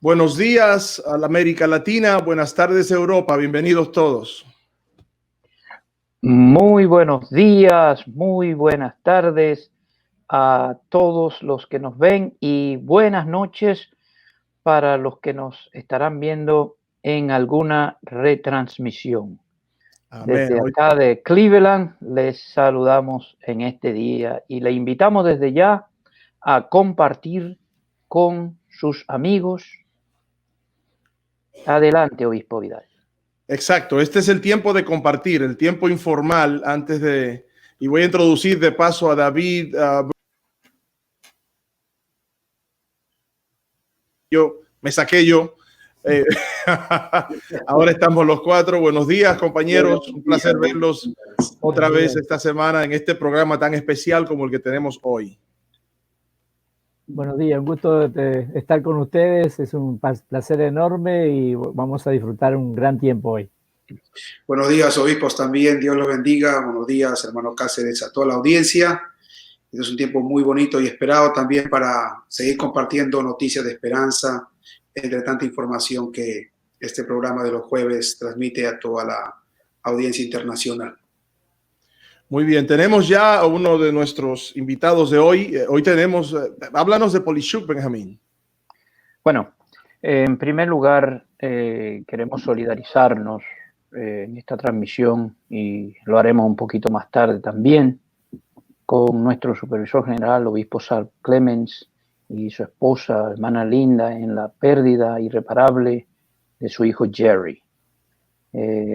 Buenos días a la América Latina, buenas tardes Europa, bienvenidos todos. Muy buenos días, muy buenas tardes a todos los que nos ven y buenas noches para los que nos estarán viendo en alguna retransmisión. Amén. Desde acá de Cleveland les saludamos en este día y le invitamos desde ya a compartir con sus amigos. Adelante, Obispo Vidal. Exacto, este es el tiempo de compartir, el tiempo informal y voy a introducir de paso a David. Me saqué yo. Ahora estamos los cuatro. Buenos días, compañeros. Un placer verlos otra vez esta semana en este programa tan especial como el que tenemos hoy. Buenos días, un gusto de estar con ustedes, es un placer enorme y vamos a disfrutar un gran tiempo hoy. Buenos días, obispos también, Dios los bendiga. Buenos días, hermano Cáceres, a toda la audiencia. Este es un tiempo muy bonito y esperado también para seguir compartiendo noticias de esperanza entre tanta información que este programa de los jueves transmite a toda la audiencia internacional. Muy bien, tenemos ya a uno de nuestros invitados de hoy. Hoy tenemos, háblanos de Polishuk, Benjamín. Bueno, en primer lugar, queremos solidarizarnos en esta transmisión y lo haremos un poquito más tarde también con nuestro supervisor general, obispo Sal Clemens, y su esposa, hermana Linda, en la pérdida irreparable de su hijo Jerry.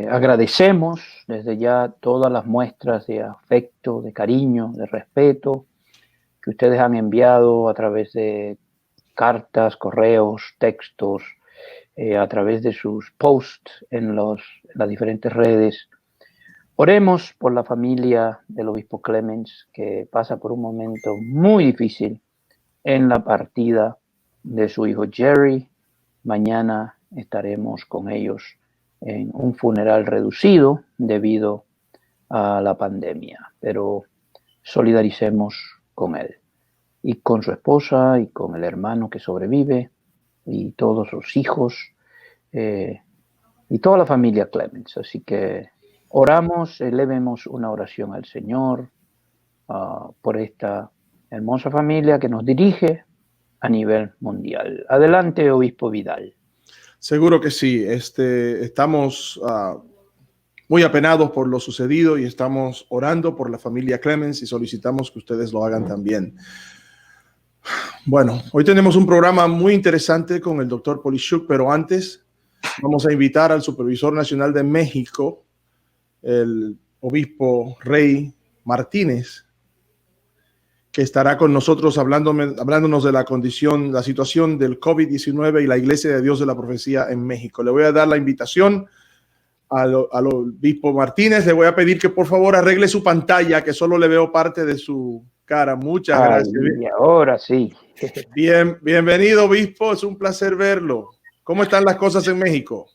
Agradecemos desde ya todas las muestras de afecto, de cariño, de respeto que ustedes han enviado a través de cartas, correos, textos, a través de sus posts en las diferentes redes. Oremos por la familia del obispo Clemens, que pasa por un momento muy difícil en la partida de su hijo Jerry. Mañana estaremos con ellos en un funeral reducido debido a la pandemia, pero solidaricemos con él y con su esposa y con el hermano que sobrevive y todos sus hijos y toda la familia Clemens. Así que oramos, elevemos una oración al Señor por esta hermosa familia que nos dirige a nivel mundial. Adelante, obispo Vidal. Seguro que sí. Estamos muy apenados por lo sucedido y estamos orando por la familia Clemens y solicitamos que ustedes lo hagan también. Bueno, hoy tenemos un programa muy interesante con el doctor Polishuk, pero antes vamos a invitar al supervisor nacional de México, el obispo Rey Martínez, que estará con nosotros hablándonos de la situación del COVID-19 y la Iglesia de Dios de la Profecía en México. Le voy a dar la invitación al obispo Martínez. Le voy a pedir que por favor arregle su pantalla, que solo le veo parte de su cara. Muchas gracias. Y ahora sí. Bienvenido, obispo. Es un placer verlo. ¿Cómo están las cosas en México?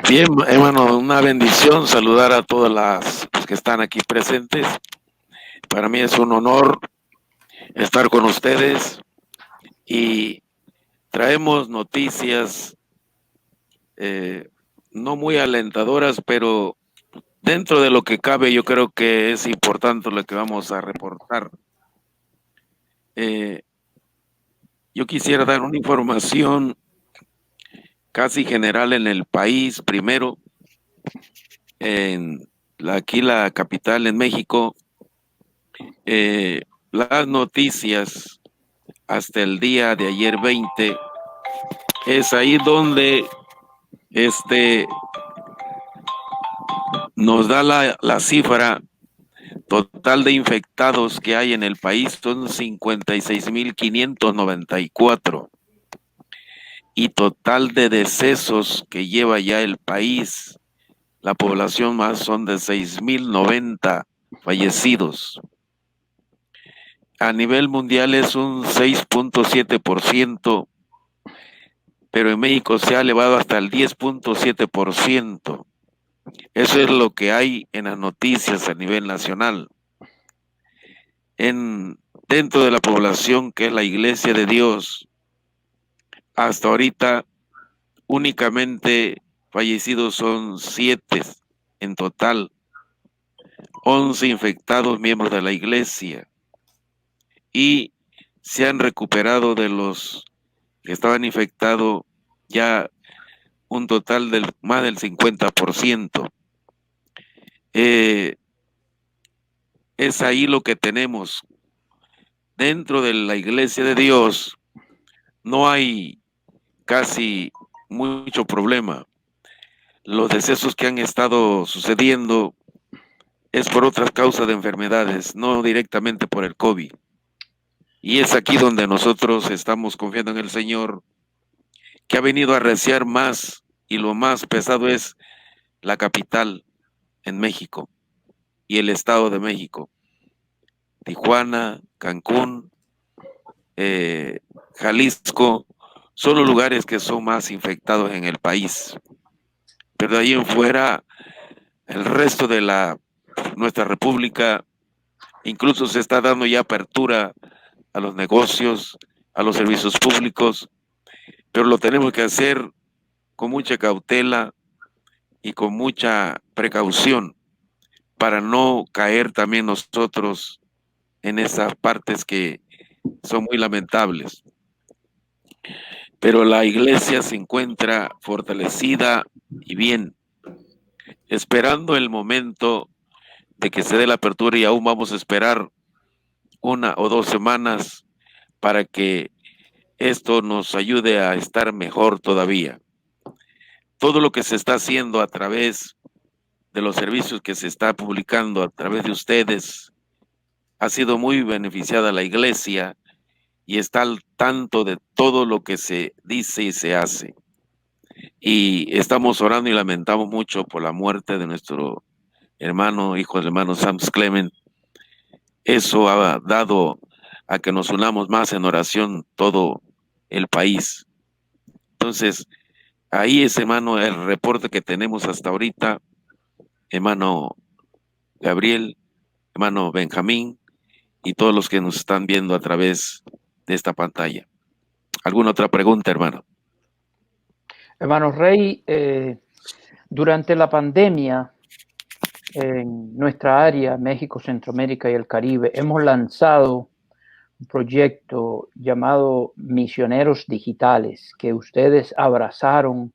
Bien, hermano, una bendición saludar a todas las que están aquí presentes. Para mí es un honor estar con ustedes y traemos noticias no muy alentadoras, pero dentro de lo que cabe yo creo que es importante lo que vamos a reportar. Yo quisiera dar una información casi general en el país. Primero, aquí la capital en México, las noticias hasta el día de ayer 20, es ahí donde nos da la cifra total de infectados que hay en el país. Son 56,594 y total de decesos que lleva ya el país, la población más, son de 6,090 fallecidos. A nivel mundial es un 6,7%, pero en México se ha elevado hasta el 10,7%. Eso es lo que hay en las noticias a nivel nacional. Dentro de la población que es la Iglesia de Dios, hasta ahorita únicamente fallecidos son 7 en total, 11 infectados miembros de la iglesia, y se han recuperado de los que estaban infectados ya un total del más del 50%. Es ahí lo que tenemos. Dentro de la iglesia de Dios no hay casi mucho problema. Los decesos que han estado sucediendo es por otras causas de enfermedades, no directamente por el COVID. Y es aquí donde nosotros estamos confiando en el Señor, que ha venido a arreciar más, y lo más pesado es la capital en México y el Estado de México. Tijuana, Cancún, Jalisco, son los lugares que son más infectados en el país. Pero de ahí en fuera, el resto de nuestra república, incluso se está dando ya apertura a los negocios, a los servicios públicos, pero lo tenemos que hacer con mucha cautela y con mucha precaución para no caer también nosotros en esas partes que son muy lamentables. Pero la iglesia se encuentra fortalecida y bien, esperando el momento de que se dé la apertura, y aún vamos a esperar 1 o 2 semanas para que esto nos ayude a estar mejor todavía. Todo lo que se está haciendo a través de los servicios que se está publicando a través de ustedes ha sido muy beneficiada a la iglesia, y está al tanto de todo lo que se dice y se hace. Y estamos orando y lamentamos mucho por la muerte de nuestro hermano, hijo del hermano Sam Clement. Eso ha dado a que nos unamos más en oración todo el país. Entonces, ahí es, hermano, el reporte que tenemos hasta ahorita, hermano Gabriel, hermano Benjamín, y todos los que nos están viendo a través de esta pantalla. ¿Alguna otra pregunta, hermano? Hermano Rey, durante la pandemia, en nuestra área, México, Centroamérica y el Caribe, hemos lanzado un proyecto llamado Misioneros Digitales, que ustedes abrazaron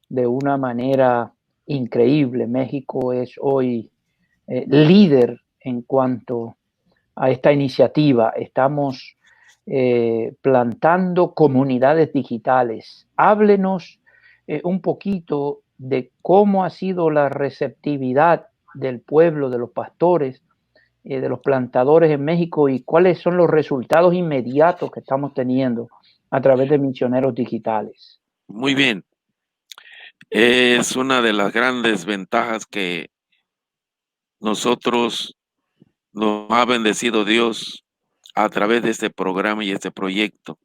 de una manera increíble. México es hoy líder en cuanto a esta iniciativa. Estamos plantando comunidades digitales. Háblenos un poquito de cómo ha sido la receptividad del pueblo, de los pastores, de los plantadores en México, y cuáles son los resultados inmediatos que estamos teniendo a través de Misioneros Digitales. Muy bien. Es una de las grandes ventajas que nosotros nos ha bendecido Dios a través de este programa y este proyecto.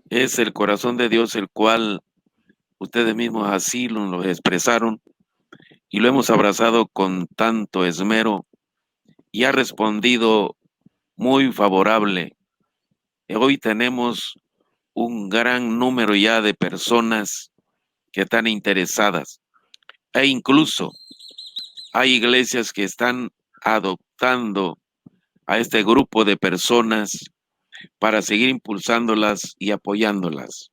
Es el corazón de Dios, el cual ustedes mismos así lo expresaron, y lo hemos abrazado con tanto esmero, y ha respondido muy favorable. Hoy tenemos un gran número ya de personas que están interesadas, e incluso hay iglesias que están adoptando a este grupo de personas para seguir impulsándolas y apoyándolas.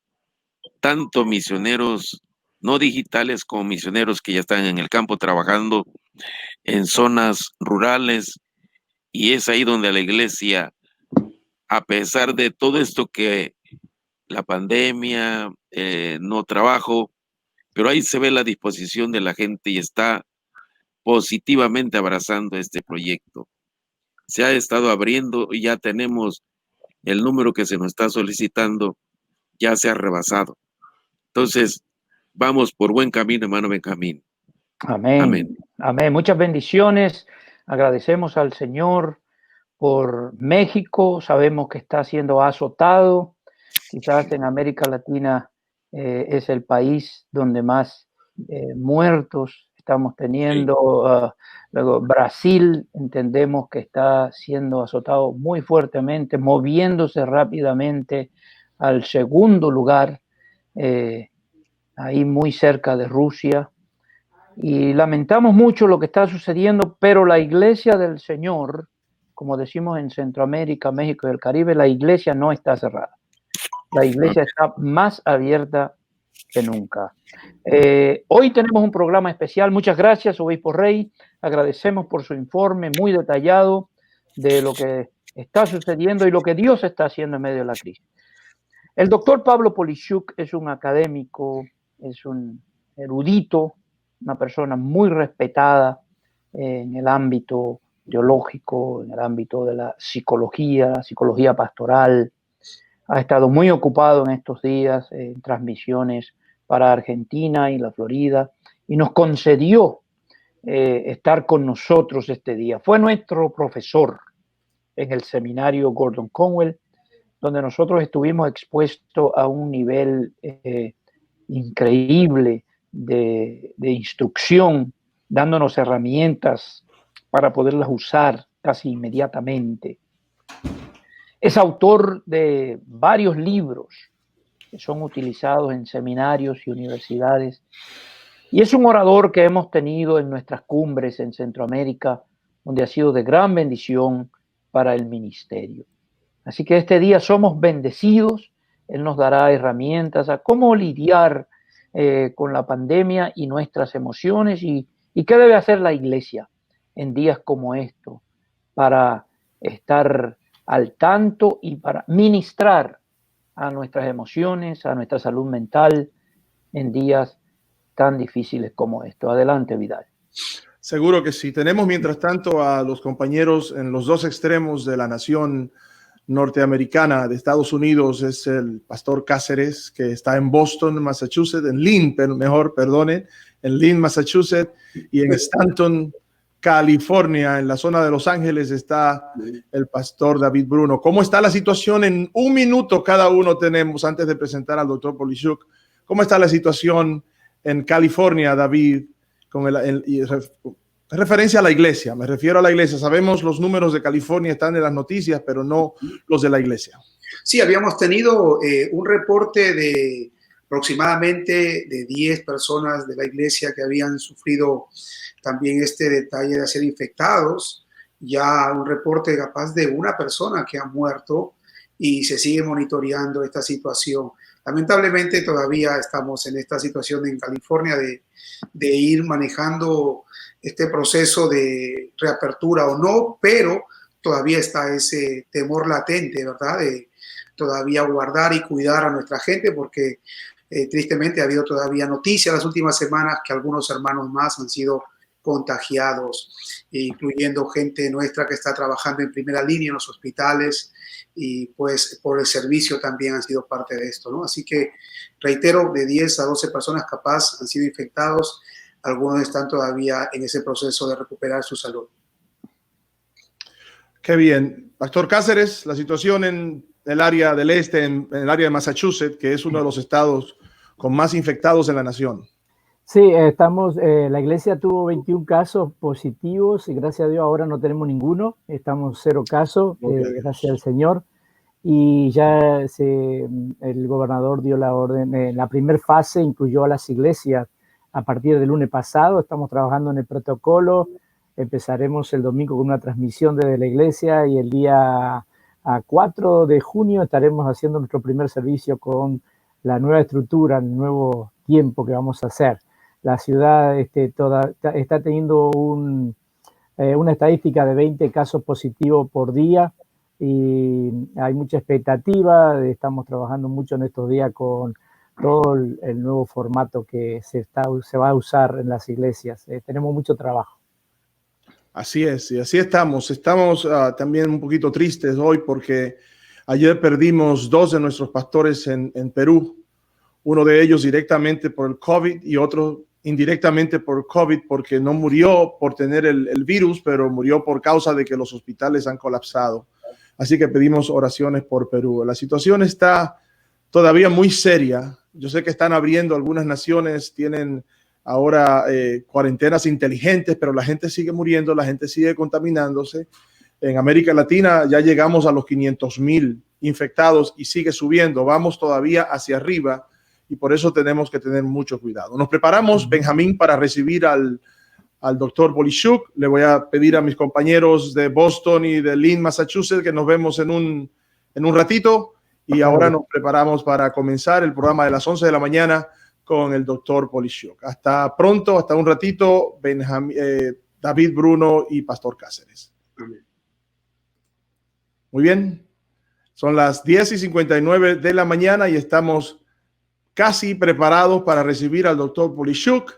Tanto misioneros no digitales como misioneros que ya están en el campo trabajando en zonas rurales, y es ahí donde la iglesia, a pesar de todo esto que la pandemia, no trabajo, pero ahí se ve la disposición de la gente y está positivamente abrazando este proyecto. Se ha estado abriendo y ya tenemos el número que se nos está solicitando, ya se ha rebasado. Entonces, vamos por buen camino, hermano Benjamín. Amén. Amén. Amén. Muchas bendiciones. Agradecemos al Señor por México. Sabemos que está siendo azotado. Quizás en América Latina es el país donde más muertos estamos teniendo. Luego Brasil, entendemos que está siendo azotado muy fuertemente, moviéndose rápidamente al segundo lugar ahí muy cerca de Rusia. Y lamentamos mucho lo que está sucediendo, pero la Iglesia del Señor, como decimos en Centroamérica, México y el Caribe, la Iglesia no está cerrada. La Iglesia está más abierta que nunca. Hoy tenemos un programa especial. Muchas gracias, Obispo Rey. Agradecemos por su informe muy detallado de lo que está sucediendo y lo que Dios está haciendo en medio de la crisis. El doctor Pablo Polishuk es un académico, es un erudito, una persona muy respetada en el ámbito teológico, en el ámbito de la psicología pastoral. Ha estado muy ocupado en estos días en transmisiones para Argentina y la Florida y nos concedió estar con nosotros este día. Fue nuestro profesor en el seminario Gordon Conwell, donde nosotros estuvimos expuestos a un nivel increíble de instrucción, dándonos herramientas para poderlas usar casi inmediatamente. Es autor de varios libros que son utilizados en seminarios y universidades, y es un orador que hemos tenido en nuestras cumbres en Centroamérica, donde ha sido de gran bendición para el ministerio. Así que este día somos bendecidos. Él nos dará herramientas a cómo lidiar con la pandemia y nuestras emociones y qué debe hacer la iglesia en días como estos para estar al tanto y para ministrar a nuestras emociones, a nuestra salud mental en días tan difíciles como estos. Adelante, Vidal. Seguro que sí. Tenemos mientras tanto a los compañeros en los dos extremos de la nación norteamericana de Estados Unidos. Es el pastor Cáceres, que está en Boston, Massachusetts, en Lynn, en Lynn, Massachusetts, y en Stanton, California, en la zona de Los Ángeles, está el pastor David Bruno. ¿Cómo está la situación? En un minuto cada uno tenemos, antes de presentar al doctor Polishuk. ¿Cómo está la situación en California, David? Referencia a la iglesia, me refiero a la iglesia. Sabemos los números de California están en las noticias, pero no los de la iglesia. Sí, habíamos tenido un reporte de aproximadamente de 10 personas de la iglesia que habían sufrido también este detalle de ser infectados. Ya un reporte capaz de una persona que ha muerto y se sigue monitoreando esta situación. Lamentablemente todavía estamos en esta situación en California de ir manejando este proceso de reapertura o no, pero todavía está ese temor latente, ¿verdad? De todavía guardar y cuidar a nuestra gente, porque tristemente ha habido todavía noticias las últimas semanas que algunos hermanos más han sido contagiados, incluyendo gente nuestra que está trabajando en primera línea en los hospitales y pues por el servicio también han sido parte de esto, ¿no? Así que reitero, de 10 a 12 personas capaz han sido infectados. Algunos están todavía en ese proceso de recuperar su salud. Qué bien. Pastor Cáceres, la situación en el área del este, en el área de Massachusetts, que es uno de los estados con más infectados en la nación. Sí, la iglesia tuvo 21 casos positivos y gracias a Dios ahora no tenemos ninguno. Estamos 0 casos, gracias al Señor. Y ya el gobernador dio la orden, en la primera fase incluyó a las iglesias a partir del lunes pasado. Estamos trabajando en el protocolo. Empezaremos el domingo con una transmisión desde la iglesia y el día 4 de junio estaremos haciendo nuestro primer servicio con la nueva estructura, el nuevo tiempo que vamos a hacer. La ciudad está teniendo una estadística de 20 casos positivos por día y hay mucha expectativa. Estamos trabajando mucho en estos días con todo el nuevo formato que se va a usar en las iglesias. Tenemos mucho trabajo. Así es, y así estamos. Estamos también un poquito tristes hoy porque ayer perdimos 2 de nuestros pastores en Perú. Uno de ellos directamente por el COVID y otro indirectamente por COVID porque no murió por tener el virus, pero murió por causa de que los hospitales han colapsado. Así que pedimos oraciones por Perú. La situación está todavía muy seria. Yo sé que están abriendo, algunas naciones tienen ahora cuarentenas inteligentes, pero la gente sigue muriendo, la gente sigue contaminándose. En América Latina ya llegamos a los 500,000 infectados y sigue subiendo. Vamos todavía hacia arriba y por eso tenemos que tener mucho cuidado. Nos preparamos, Benjamín, para recibir al doctor Polishuk. Le voy a pedir a mis compañeros de Boston y de Lynn, Massachusetts, que nos vemos en un ratito. Y ahora nos preparamos para comenzar el programa de las 11 de la mañana con el doctor Polishuk. Hasta pronto, hasta un ratito, David, Bruno y Pastor Cáceres. Muy bien. Son las 10:59 de la mañana y estamos casi preparados para recibir al doctor Polishuk.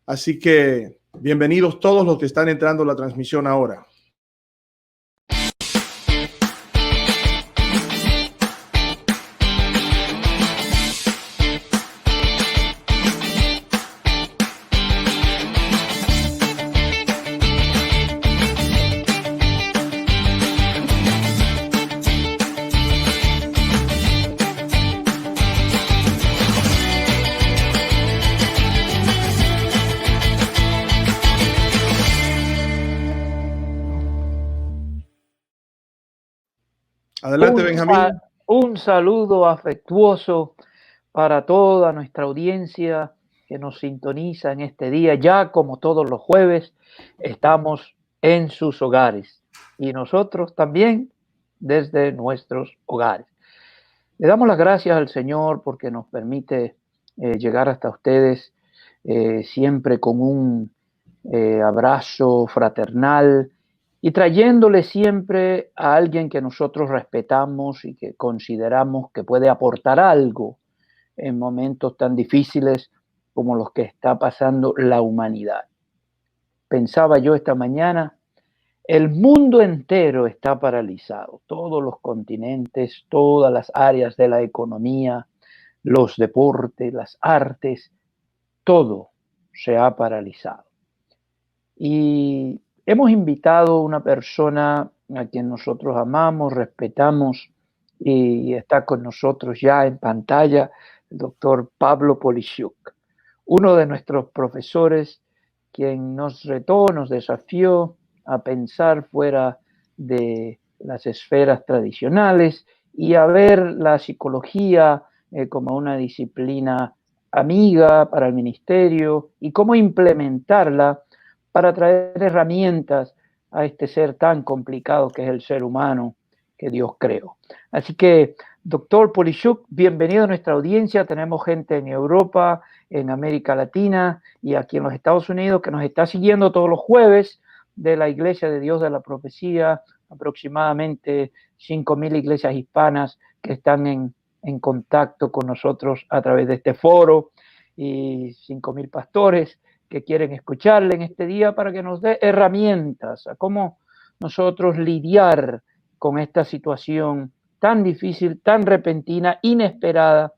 Así que bienvenidos todos los que están entrando a la transmisión ahora. Adelante, Benjamín. Un saludo afectuoso para toda nuestra audiencia que nos sintoniza en este día. Ya como todos los jueves, estamos en sus hogares y nosotros también desde nuestros hogares. Le damos las gracias al Señor porque nos permite llegar hasta ustedes siempre con un abrazo fraternal y trayéndole siempre a alguien que nosotros respetamos y que consideramos que puede aportar algo en momentos tan difíciles como los que está pasando la humanidad. Pensaba yo esta mañana, el mundo entero está paralizado, todos los continentes, todas las áreas de la economía, los deportes, las artes, todo se ha paralizado. Y hemos invitado a una persona a quien nosotros amamos, respetamos y está con nosotros ya en pantalla, el doctor Pablo Polishuk, uno de nuestros profesores, quien nos retó, nos desafió a pensar fuera de las esferas tradicionales y a ver la psicología como una disciplina amiga para el ministerio y cómo implementarla para traer herramientas a este ser tan complicado que es el ser humano que Dios creó. Así que, doctor Polishuk, bienvenido a nuestra audiencia. Tenemos gente en Europa, en América Latina y aquí en los Estados Unidos que nos está siguiendo todos los jueves de la Iglesia de Dios de la Profecía, aproximadamente 5,000 iglesias hispanas que están en contacto con nosotros a través de este foro y 5,000 pastores que quieren escucharle en este día para que nos dé herramientas a cómo nosotros lidiar con esta situación tan difícil, tan repentina, inesperada,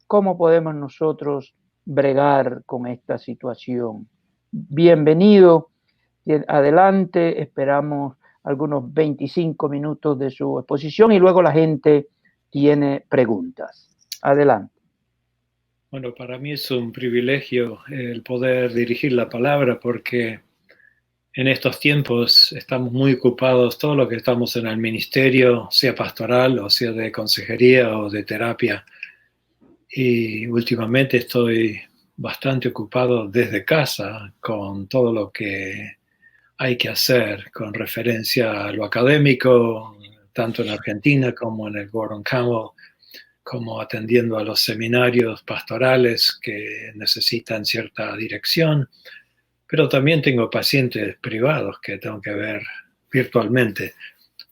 cómo podemos nosotros bregar con esta situación. Bienvenido, adelante, esperamos algunos 25 minutos de su exposición y luego la gente tiene preguntas. Adelante. Bueno, para mí es un privilegio el poder dirigir la palabra porque en estos tiempos estamos muy ocupados, todos los que estamos en el ministerio, sea pastoral o sea de consejería o de terapia. Y últimamente estoy bastante ocupado desde casa con todo lo que hay que hacer con referencia a lo académico, tanto en Argentina como en el Gordon Campbell, como atendiendo a los seminarios pastorales que necesitan cierta dirección, pero también tengo pacientes privados que tengo que ver virtualmente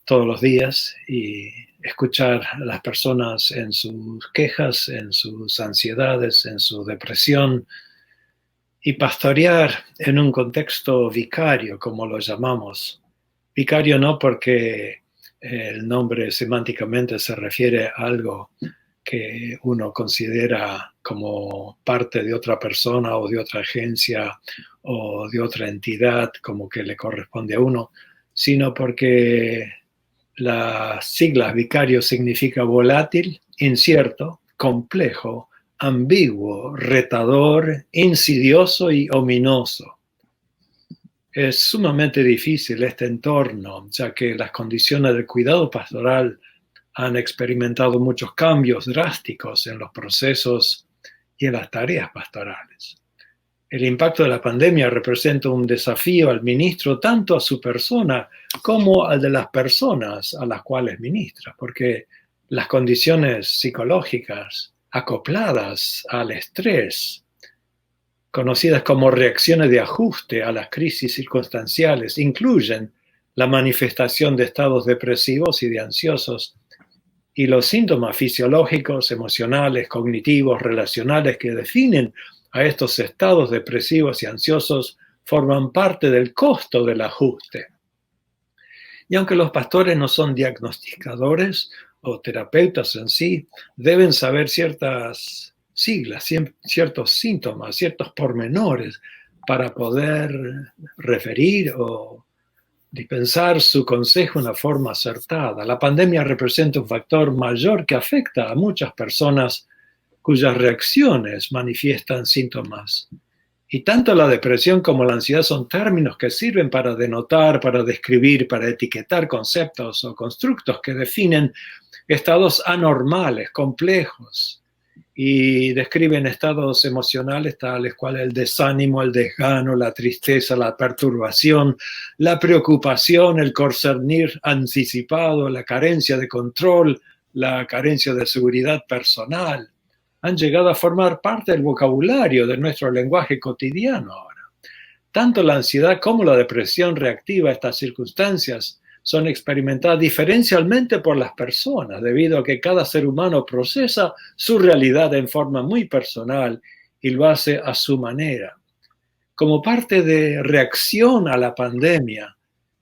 todos los días y escuchar a las personas en sus quejas, en sus ansiedades, en su depresión y pastorear en un contexto vicario, como lo llamamos. Vicario no porque el nombre semánticamente se refiere a algo que uno considera como parte de otra persona o de otra agencia o de otra entidad como que le corresponde a uno, sino porque las siglas vicario significa volátil, incierto, complejo, ambiguo, retador, insidioso y ominoso. Es sumamente difícil este entorno, ya que las condiciones del cuidado pastoral han experimentado muchos cambios drásticos en los procesos y en las tareas pastorales. El impacto de la pandemia representa un desafío al ministro, tanto a su persona como al de las personas a las cuales ministra, porque las condiciones psicológicas acopladas al estrés, conocidas como reacciones de ajuste a las crisis circunstanciales, incluyen la manifestación de estados depresivos y de ansiosos, y los síntomas fisiológicos, emocionales, cognitivos, relacionales que definen a estos estados depresivos y ansiosos forman parte del costo del ajuste. Y aunque los pastores no son diagnosticadores o terapeutas en sí, deben saber ciertas siglas, ciertos síntomas, ciertos pormenores para poder referir o dispensar su consejo de una forma acertada. La pandemia representa un factor mayor que afecta a muchas personas cuyas reacciones manifiestan síntomas. Y tanto la depresión como la ansiedad son términos que sirven para denotar, para describir, para etiquetar conceptos o constructos que definen estados anormales, complejos, y describen estados emocionales tales cual el desánimo, el desgano, la tristeza, la perturbación, la preocupación, el concernir anticipado, la carencia de control, la carencia de seguridad personal. Han llegado a formar parte del vocabulario de nuestro lenguaje cotidiano ahora. Tanto la ansiedad como la depresión reactiva a estas circunstancias son experimentadas diferencialmente por las personas, debido a que cada ser humano procesa su realidad en forma muy personal y lo hace a su manera. Como parte de reacción a la pandemia,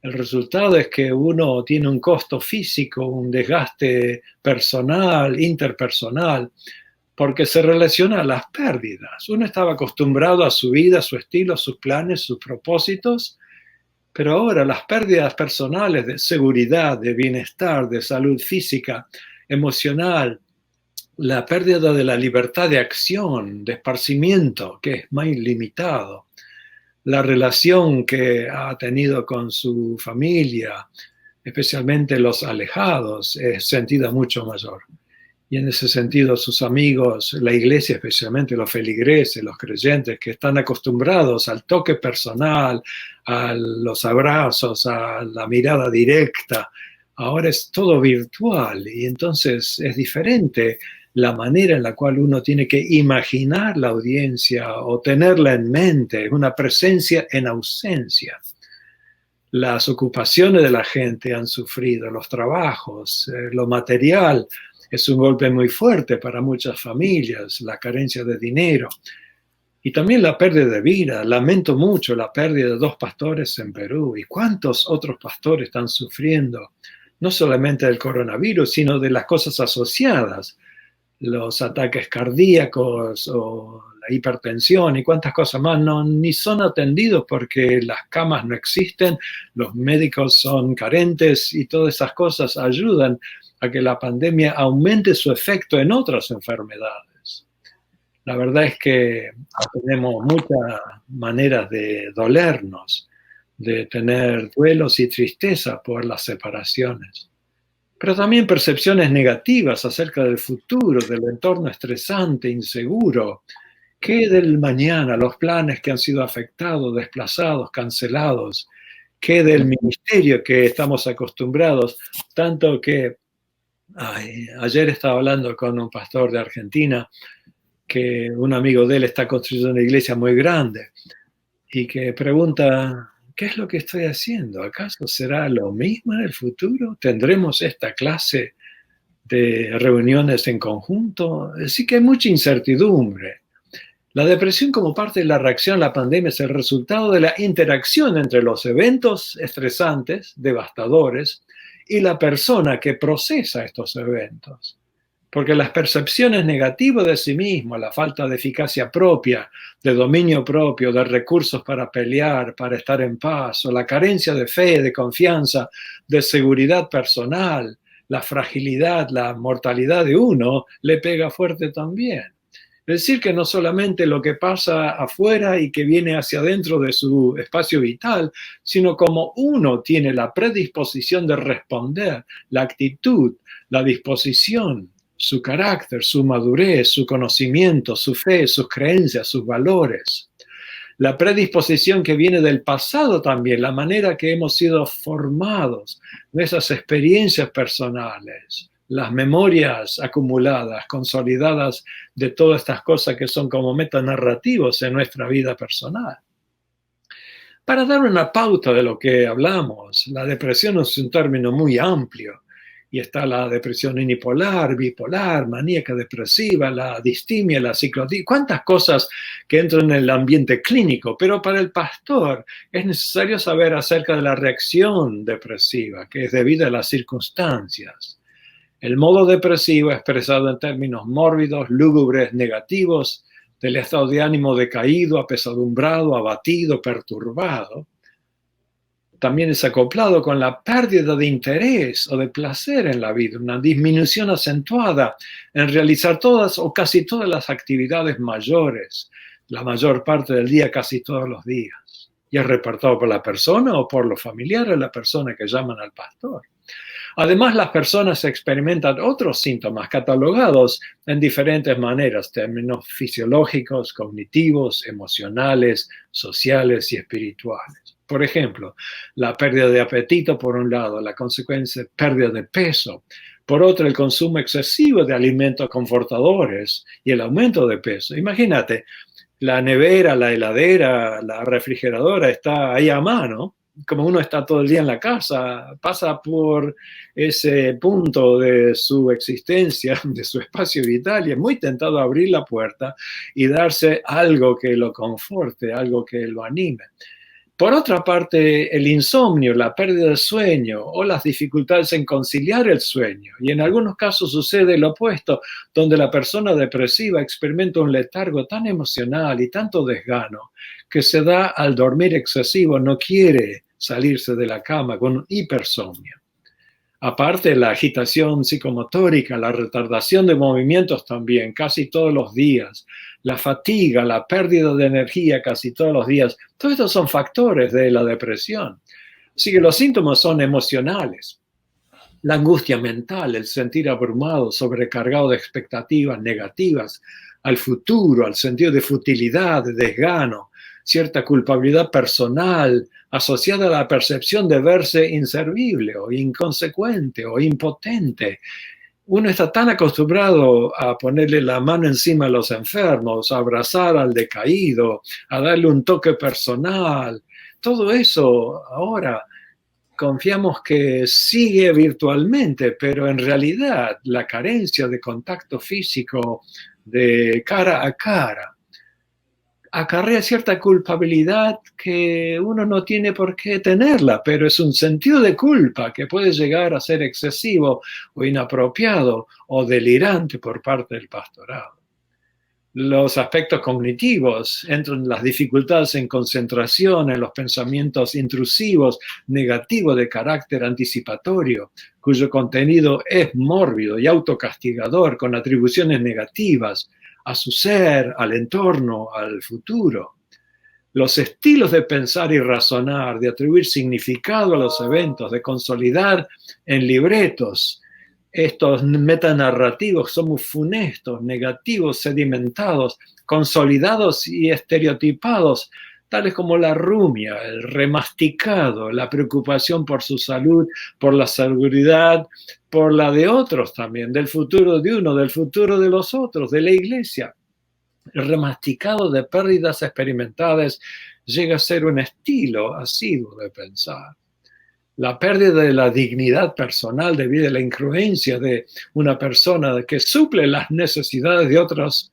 el resultado es que uno tiene un costo físico, un desgaste personal, interpersonal, porque se relaciona a las pérdidas. Uno estaba acostumbrado a su vida, a su estilo, a sus planes, sus propósitos, pero ahora las pérdidas personales de seguridad, de bienestar, de salud física, emocional, la pérdida de la libertad de acción, de esparcimiento, que es más limitado, la relación que ha tenido con su familia, especialmente los alejados, es sentida mucho mayor. Y en ese sentido sus amigos, la iglesia, especialmente los feligreses, los creyentes que están acostumbrados al toque personal, a los abrazos, a la mirada directa, ahora es todo virtual y entonces es diferente la manera en la cual uno tiene que imaginar la audiencia o tenerla en mente, una presencia en ausencia. Las ocupaciones de la gente han sufrido, los trabajos, lo material. Es un golpe muy fuerte para muchas familias, la carencia de dinero y también la pérdida de vida. Lamento mucho la pérdida de 2 pastores en Perú y cuántos otros pastores están sufriendo, no solamente del coronavirus, sino de las cosas asociadas, los ataques cardíacos o la hipertensión y cuántas cosas más, ni son atendidos porque las camas no existen, los médicos son carentes y todas esas cosas ayudan a que la pandemia aumente su efecto en otras enfermedades. La verdad es que tenemos muchas maneras de dolernos, de tener duelos y tristeza por las separaciones, pero también percepciones negativas acerca del futuro, del entorno estresante, inseguro, qué del mañana, los planes que han sido afectados, desplazados, cancelados, qué del ministerio que estamos acostumbrados, tanto que ayer estaba hablando con un pastor de Argentina que un amigo de él está construyendo una iglesia muy grande y que pregunta, ¿qué es lo que estoy haciendo? ¿Acaso será lo mismo en el futuro? ¿Tendremos esta clase de reuniones en conjunto? Sí que hay mucha incertidumbre. La depresión como parte de la reacción a la pandemia es el resultado de la interacción entre los eventos estresantes, devastadores, y la persona que procesa estos eventos. Porque las percepciones negativas de sí mismo, la falta de eficacia propia, de dominio propio, de recursos para pelear, para estar en paz, o la carencia de fe, de confianza, de seguridad personal, la fragilidad, la mortalidad de uno, le pega fuerte también. Es decir, que no solamente lo que pasa afuera y que viene hacia adentro de su espacio vital, sino como uno tiene la predisposición de responder, la actitud, la disposición, su carácter, su madurez, su conocimiento, su fe, sus creencias, sus valores. La predisposición que viene del pasado también, la manera que hemos sido formados, nuestras experiencias personales, las memorias acumuladas, consolidadas de todas estas cosas que son como metanarrativos en nuestra vida personal. Para dar una pauta de lo que hablamos, la depresión es un término muy amplio. Y está la depresión unipolar, bipolar, maníaca depresiva, la distimia, la ciclotimia, cuántas cosas que entran en el ambiente clínico. Pero para el pastor es necesario saber acerca de la reacción depresiva, que es debida a las circunstancias. El modo depresivo expresado en términos mórbidos, lúgubres, negativos, del estado de ánimo decaído, apesadumbrado, abatido, perturbado. También es acoplado con la pérdida de interés o de placer en la vida, una disminución acentuada en realizar todas o casi todas las actividades mayores, la mayor parte del día, casi todos los días. Y es reportado por la persona o por los familiares de la persona que llaman al pastor. Además, las personas experimentan otros síntomas catalogados en diferentes maneras, términos fisiológicos, cognitivos, emocionales, sociales y espirituales. Por ejemplo, la pérdida de apetito por un lado, la consecuencia pérdida de peso. Por otro, el consumo excesivo de alimentos confortadores y el aumento de peso. Imagínate, la nevera, la heladera, la refrigeradora está ahí a mano. Como uno está todo el día en la casa, pasa por ese punto de su existencia, de su espacio vital, y es muy tentado a abrir la puerta y darse algo que lo conforte, algo que lo anime. Por otra parte, el insomnio, la pérdida del sueño o las dificultades en conciliar el sueño. Y en algunos casos sucede lo opuesto, donde la persona depresiva experimenta un letargo tan emocional y tanto desgano que se da al dormir excesivo, no quiere salirse de la cama con hipersomnio. Aparte, la agitación psicomotórica, la retardación de movimientos también, casi todos los días, la fatiga, la pérdida de energía casi todos los días, todos estos son factores de la depresión. Así que los síntomas son emocionales. La angustia mental, el sentir abrumado, sobrecargado de expectativas negativas al futuro, al sentido de futilidad, de desgano, cierta culpabilidad personal asociada a la percepción de verse inservible o inconsecuente o impotente. Uno está tan acostumbrado a ponerle la mano encima a los enfermos, a abrazar al decaído, a darle un toque personal. Todo eso ahora confiamos que sigue virtualmente, pero en realidad la carencia de contacto físico de cara a cara acarrea cierta culpabilidad que uno no tiene por qué tenerla, pero es un sentido de culpa que puede llegar a ser excesivo o inapropiado o delirante por parte del pastorado. Los aspectos cognitivos entran las dificultades en concentración, en los pensamientos intrusivos, negativos de carácter anticipatorio, cuyo contenido es mórbido y autocastigador, con atribuciones negativas a su ser, al entorno, al futuro. Los estilos de pensar y razonar, de atribuir significado a los eventos, de consolidar en libretos estos metanarrativos, son muy funestos, negativos, sedimentados, consolidados y estereotipados, tales como la rumia, el remasticado, la preocupación por su salud, por la seguridad, por la de otros también, del futuro de uno, del futuro de los otros, de la iglesia. El remasticado de pérdidas experimentadas llega a ser un estilo asiduo de pensar. La pérdida de la dignidad personal debido a la incongruencia de una persona que suple las necesidades de otros,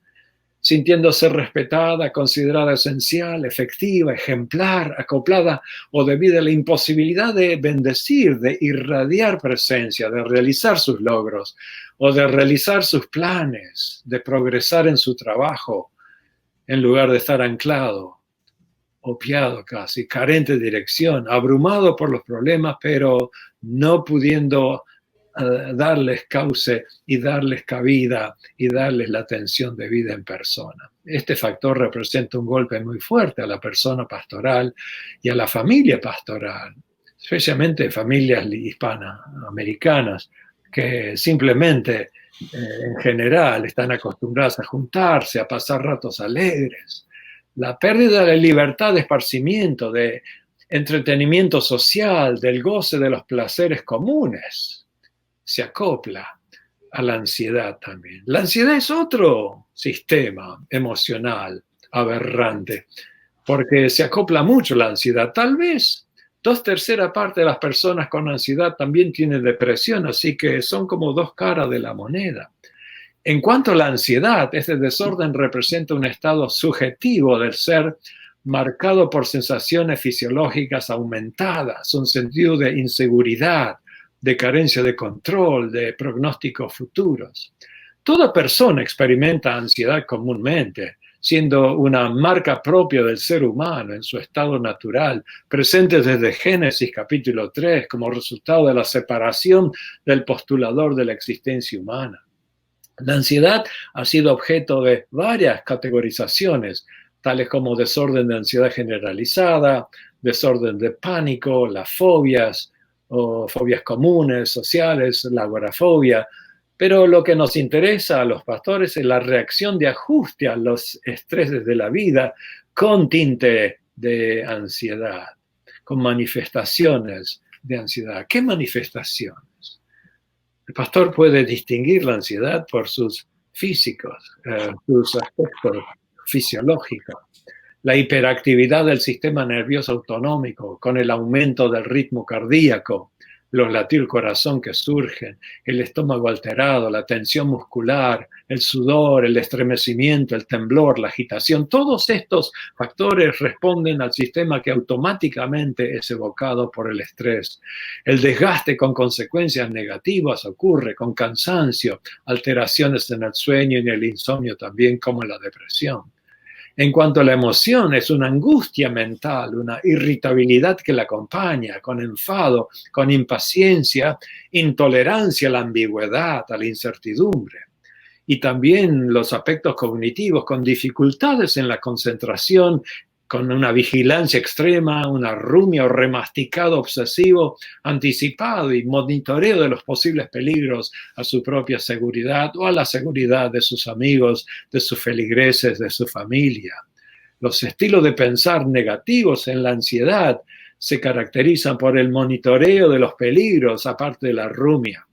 sintiéndose respetada, considerada esencial, efectiva, ejemplar, acoplada, o debido a la imposibilidad de bendecir, de irradiar presencia, de realizar sus logros, o de realizar sus planes, de progresar en su trabajo, en lugar de estar anclado, opiado casi, carente de dirección, abrumado por los problemas, pero no pudiendo darles cauce y darles cabida y darles la atención debida en persona. Este factor representa un golpe muy fuerte a la persona pastoral y a la familia pastoral, especialmente familias hispanoamericanas que simplemente en general están acostumbradas a juntarse, a pasar ratos alegres. La pérdida de libertad de esparcimiento, de entretenimiento social, del goce de los placeres comunes, se acopla a la ansiedad también. La ansiedad es otro sistema emocional aberrante, porque se acopla mucho la ansiedad. Tal vez 2/3 partes de las personas con ansiedad también tienen depresión, así que son como dos caras de la moneda. En cuanto a la ansiedad, este desorden representa un estado subjetivo del ser marcado por sensaciones fisiológicas aumentadas, un sentido de inseguridad, de carencia de control, de pronósticos futuros. Toda persona experimenta ansiedad comúnmente, siendo una marca propia del ser humano en su estado natural, presente desde Génesis capítulo 3 como resultado de la separación del postulador de la existencia humana. La ansiedad ha sido objeto de varias categorizaciones, tales como desorden de ansiedad generalizada, desorden de pánico, las fobias o fobias comunes, sociales, la agorafobia. Pero lo que nos interesa a los pastores es la reacción de ajuste a los estreses de la vida con tinte de ansiedad, con manifestaciones de ansiedad. ¿Qué manifestaciones? El pastor puede distinguir la ansiedad por sus físicos, sus aspectos fisiológicos. La hiperactividad del sistema nervioso autonómico, con el aumento del ritmo cardíaco, los latidos del corazón que surgen, el estómago alterado, la tensión muscular, el sudor, el estremecimiento, el temblor, la agitación. Todos estos factores responden al sistema que automáticamente es evocado por el estrés. El desgaste con consecuencias negativas ocurre con cansancio, alteraciones en el sueño y en el insomnio también, como en la depresión. En cuanto a la emoción, es una angustia mental, una irritabilidad que la acompaña, con enfado, con impaciencia, intolerancia a la ambigüedad, a la incertidumbre. Y también los aspectos cognitivos, con dificultades en la concentración, con una vigilancia extrema, una rumia o remasticado obsesivo anticipado y monitoreo de los posibles peligros a su propia seguridad o a la seguridad de sus amigos, de sus feligreses, de su familia. Los estilos de pensar negativos en la ansiedad se caracterizan por el monitoreo de los peligros, aparte de la rumia.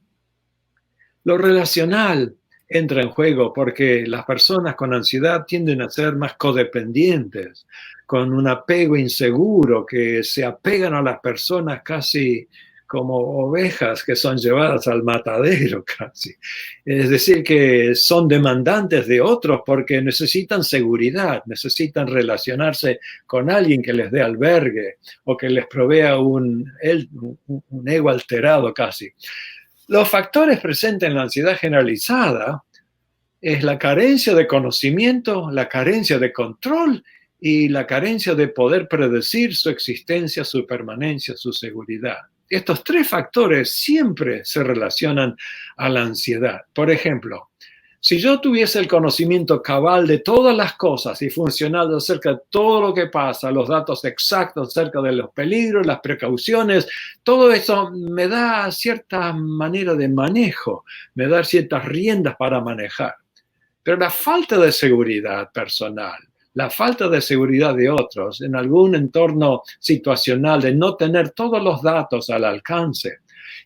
Lo relacional entra en juego porque las personas con ansiedad tienden a ser más codependientes, con un apego inseguro, que se apegan a las personas casi como ovejas que son llevadas al matadero casi. Es decir, que son demandantes de otros porque necesitan seguridad, necesitan relacionarse con alguien que les dé albergue o que les provea un ego alterado casi. Los factores presentes en la ansiedad generalizada es la carencia de conocimiento, la carencia de control y la carencia de poder predecir su existencia, su permanencia, su seguridad. Estos tres factores siempre se relacionan a la ansiedad. Por ejemplo, si yo tuviese el conocimiento cabal de todas las cosas y funcional acerca de todo lo que pasa, los datos exactos acerca de los peligros, las precauciones, todo eso me da cierta manera de manejo, me da ciertas riendas para manejar. Pero la falta de seguridad personal, la falta de seguridad de otros en algún entorno situacional, de no tener todos los datos al alcance.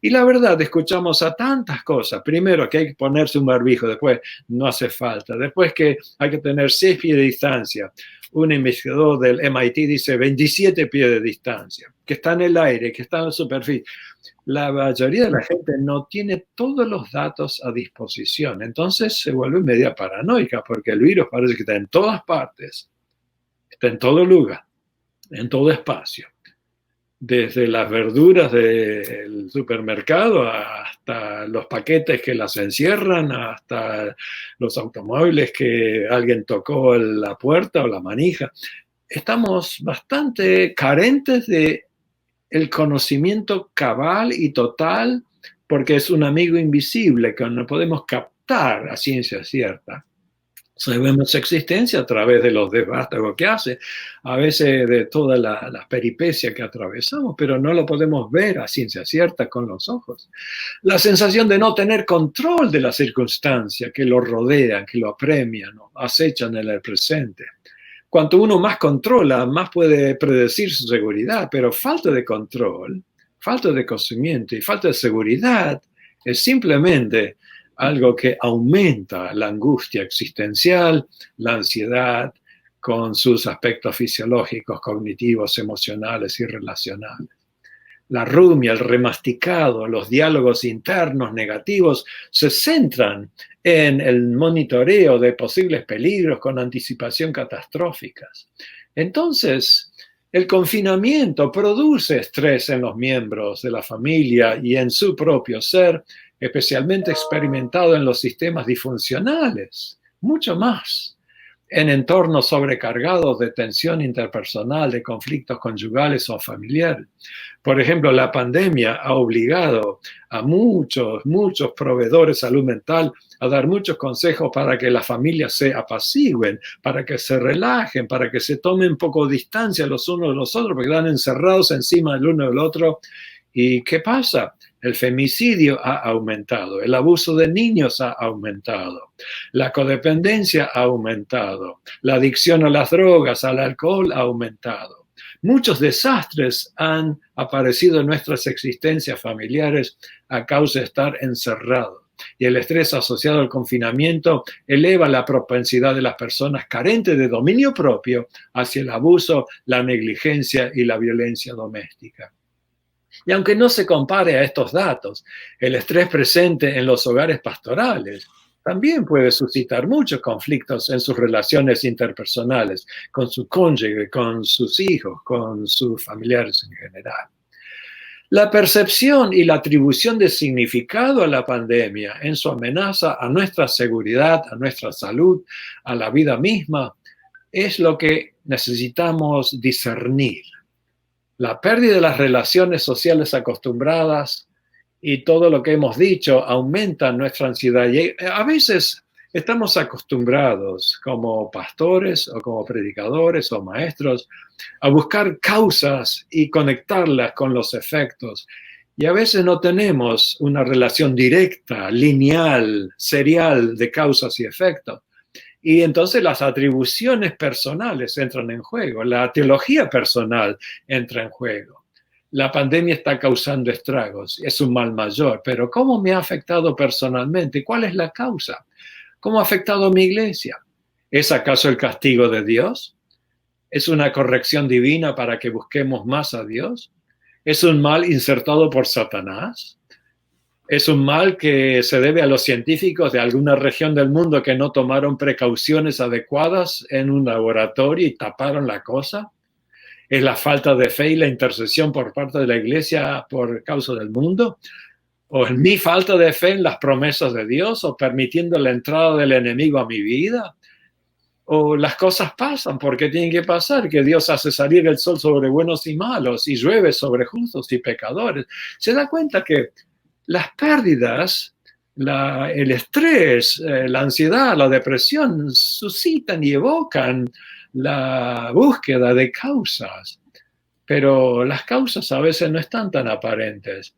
Y la verdad, escuchamos a tantas cosas. Primero, que hay que ponerse un barbijo, después no hace falta. Después que hay que tener 6 pies de distancia. Un investigador del MIT dice 27 pies de distancia, que está en el aire, que está en la superficie. La mayoría de la gente no tiene todos los datos a disposición. Entonces se vuelve media paranoica porque el virus parece que está en todas partes, está en todo lugar, en todo espacio. Desde las verduras del supermercado hasta los paquetes que las encierran, hasta los automóviles que alguien tocó la puerta o la manija. Estamos bastante carentes de el conocimiento cabal y total, porque es un amigo invisible que no podemos captar a ciencia cierta. Sabemos su existencia a través de los desvástagos que hace, a veces de todas las peripecias que atravesamos, pero no lo podemos ver a ciencia cierta con los ojos. La sensación de no tener control de las circunstancias que lo rodean, que lo apremian, ¿no? Acechan en el presente. Cuanto uno más controla, más puede predecir su seguridad, pero falta de control, falta de conocimiento y falta de seguridad es simplemente algo que aumenta la angustia existencial, la ansiedad, con sus aspectos fisiológicos, cognitivos, emocionales y relacionales. La rumia, el remasticado, los diálogos internos negativos se centran en el monitoreo de posibles peligros con anticipación catastróficas. Entonces, el confinamiento produce estrés en los miembros de la familia y en su propio ser, especialmente experimentado en los sistemas disfuncionales, mucho más en entornos sobrecargados de tensión interpersonal, de conflictos conyugales o familiares. Por ejemplo, la pandemia ha obligado a muchos proveedores de salud mental a dar muchos consejos para que las familias se apacigüen, para que se relajen, para que se tomen un poco de distancia los unos de los otros, porque están encerrados encima del uno del otro. ¿Y qué pasa? El femicidio ha aumentado, el abuso de niños ha aumentado, la codependencia ha aumentado, la adicción a las drogas, al alcohol ha aumentado. Muchos desastres han aparecido en nuestras existencias familiares a causa de estar encerrados. Y el estrés asociado al confinamiento eleva la propensidad de las personas carentes de dominio propio hacia el abuso, la negligencia y la violencia doméstica. Y aunque no se compare a estos datos, el estrés presente en los hogares pastorales también puede suscitar muchos conflictos en sus relaciones interpersonales, con su cónyuge, con sus hijos, con sus familiares en general. La percepción y la atribución de significado a la pandemia en su amenaza a nuestra seguridad, a nuestra salud, a la vida misma, es lo que necesitamos discernir. La pérdida de las relaciones sociales acostumbradas y todo lo que hemos dicho aumenta nuestra ansiedad. Y a veces estamos acostumbrados como pastores o como predicadores o maestros a buscar causas y conectarlas con los efectos. Y a veces no tenemos una relación directa, lineal, serial de causas y efectos. Y entonces las atribuciones personales entran en juego, la teología personal entra en juego. La pandemia está causando estragos, es un mal mayor, pero ¿cómo me ha afectado personalmente? ¿Cuál es la causa? ¿Cómo ha afectado a mi iglesia? ¿Es acaso el castigo de Dios? ¿Es una corrección divina para que busquemos más a Dios? ¿Es un mal insertado por Satanás? ¿Es un mal que se debe a los científicos de alguna región del mundo que no tomaron precauciones adecuadas en un laboratorio y taparon la cosa? ¿Es la falta de fe y la intercesión por parte de la iglesia por causa del mundo? ¿O es mi falta de fe en las promesas de Dios o permitiendo la entrada del enemigo a mi vida? ¿O las cosas pasan porque tienen que pasar, que Dios hace salir el sol sobre buenos y malos y llueve sobre justos y pecadores? Se da cuenta que las pérdidas, el estrés, la ansiedad, la depresión suscitan y evocan la búsqueda de causas, pero las causas a veces no están tan aparentes.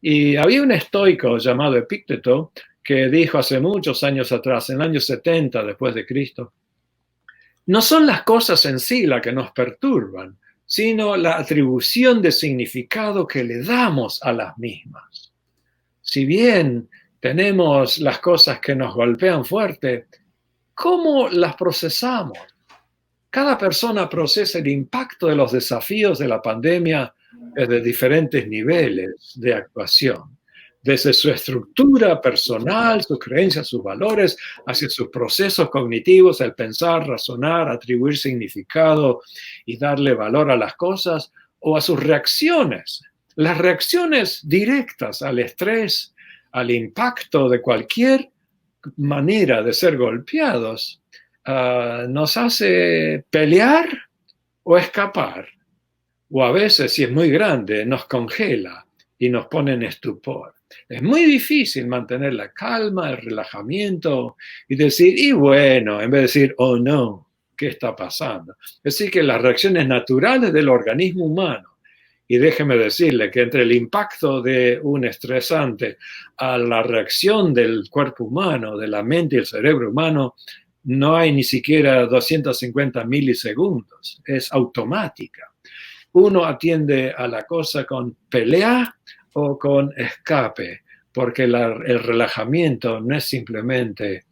Y había un estoico llamado Epicteto que dijo hace muchos años atrás, en el año 70 después de Cristo, no son las cosas en sí las que nos perturban, sino la atribución de significado que le damos a las mismas. Si bien tenemos las cosas que nos golpean fuerte, ¿cómo las procesamos? Cada persona procesa el impacto de los desafíos de la pandemia desde diferentes niveles de actuación, desde su estructura personal, sus creencias, sus valores, hacia sus procesos cognitivos, el pensar, razonar, atribuir significado y darle valor a las cosas, o a sus reacciones. Las reacciones directas al estrés, al impacto de cualquier manera de ser golpeados, nos hace pelear o escapar. O a veces, si es muy grande, nos congela y nos pone en estupor. Es muy difícil mantener la calma, el relajamiento y decir, y bueno, en vez de decir, oh no, ¿qué está pasando? Es decir, que las reacciones naturales del organismo humano, y déjeme decirle que entre el impacto de un estresante a la reacción del cuerpo humano, de la mente y el cerebro humano, no hay ni siquiera 250 milisegundos, es automática. Uno atiende a la cosa con pelea o con escape, porque el relajamiento no es simplemente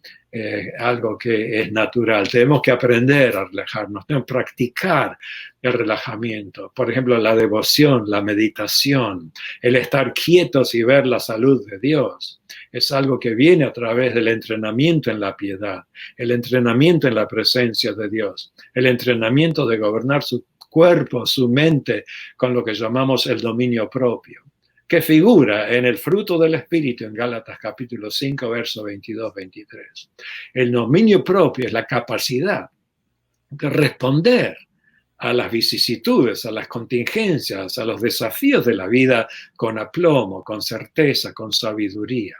algo que es natural. Tenemos que aprender a relajarnos, tenemos que practicar el relajamiento. Por ejemplo, la devoción, la meditación, el estar quietos y ver la salud de Dios. Es algo que viene a través del entrenamiento en la piedad, el entrenamiento en la presencia de Dios, el entrenamiento de gobernar su cuerpo, su mente, con lo que llamamos el dominio propio, que figura en el fruto del Espíritu en Gálatas capítulo 5, verso 22-23. El dominio propio es la capacidad de responder a las vicisitudes, a las contingencias, a los desafíos de la vida con aplomo, con certeza, con sabiduría.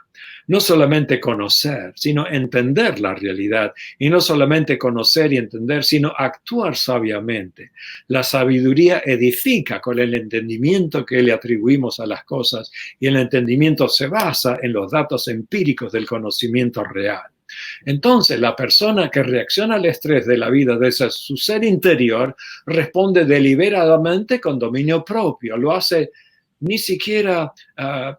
No solamente conocer, sino entender la realidad. Y no solamente conocer y entender, sino actuar sabiamente. La sabiduría edifica con el entendimiento que le atribuimos a las cosas, y el entendimiento se basa en los datos empíricos del conocimiento real. Entonces, la persona que reacciona al estrés de la vida desde su ser interior responde deliberadamente con dominio propio. Lo hace ni siquiera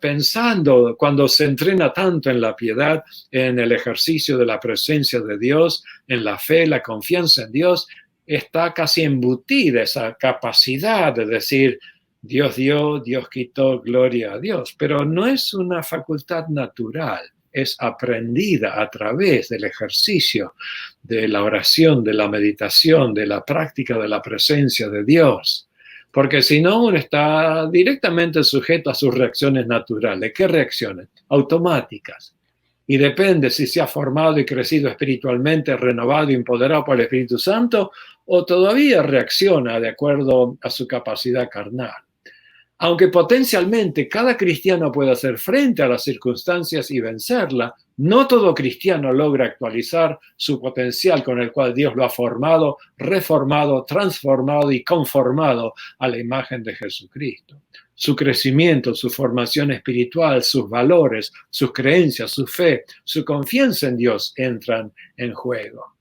pensando, cuando se entrena tanto en la piedad, en el ejercicio de la presencia de Dios, en la fe, la confianza en Dios, está casi embutida esa capacidad de decir, Dios dio, Dios quitó, gloria a Dios. Pero no es una facultad natural. Es aprendida a través del ejercicio de la oración, de la meditación, de la práctica de la presencia de Dios. Porque si no, uno está directamente sujeto a sus reacciones naturales. ¿Qué reacciones? Automáticas. Y depende si se ha formado y crecido espiritualmente, renovado y empoderado por el Espíritu Santo, o todavía reacciona de acuerdo a su capacidad carnal. Aunque potencialmente cada cristiano puede hacer frente a las circunstancias y vencerla, no todo cristiano logra actualizar su potencial con el cual Dios lo ha formado, reformado, transformado y conformado a la imagen de Jesucristo. Su crecimiento, su formación espiritual, sus valores, sus creencias, su fe, su confianza en Dios entran en juego.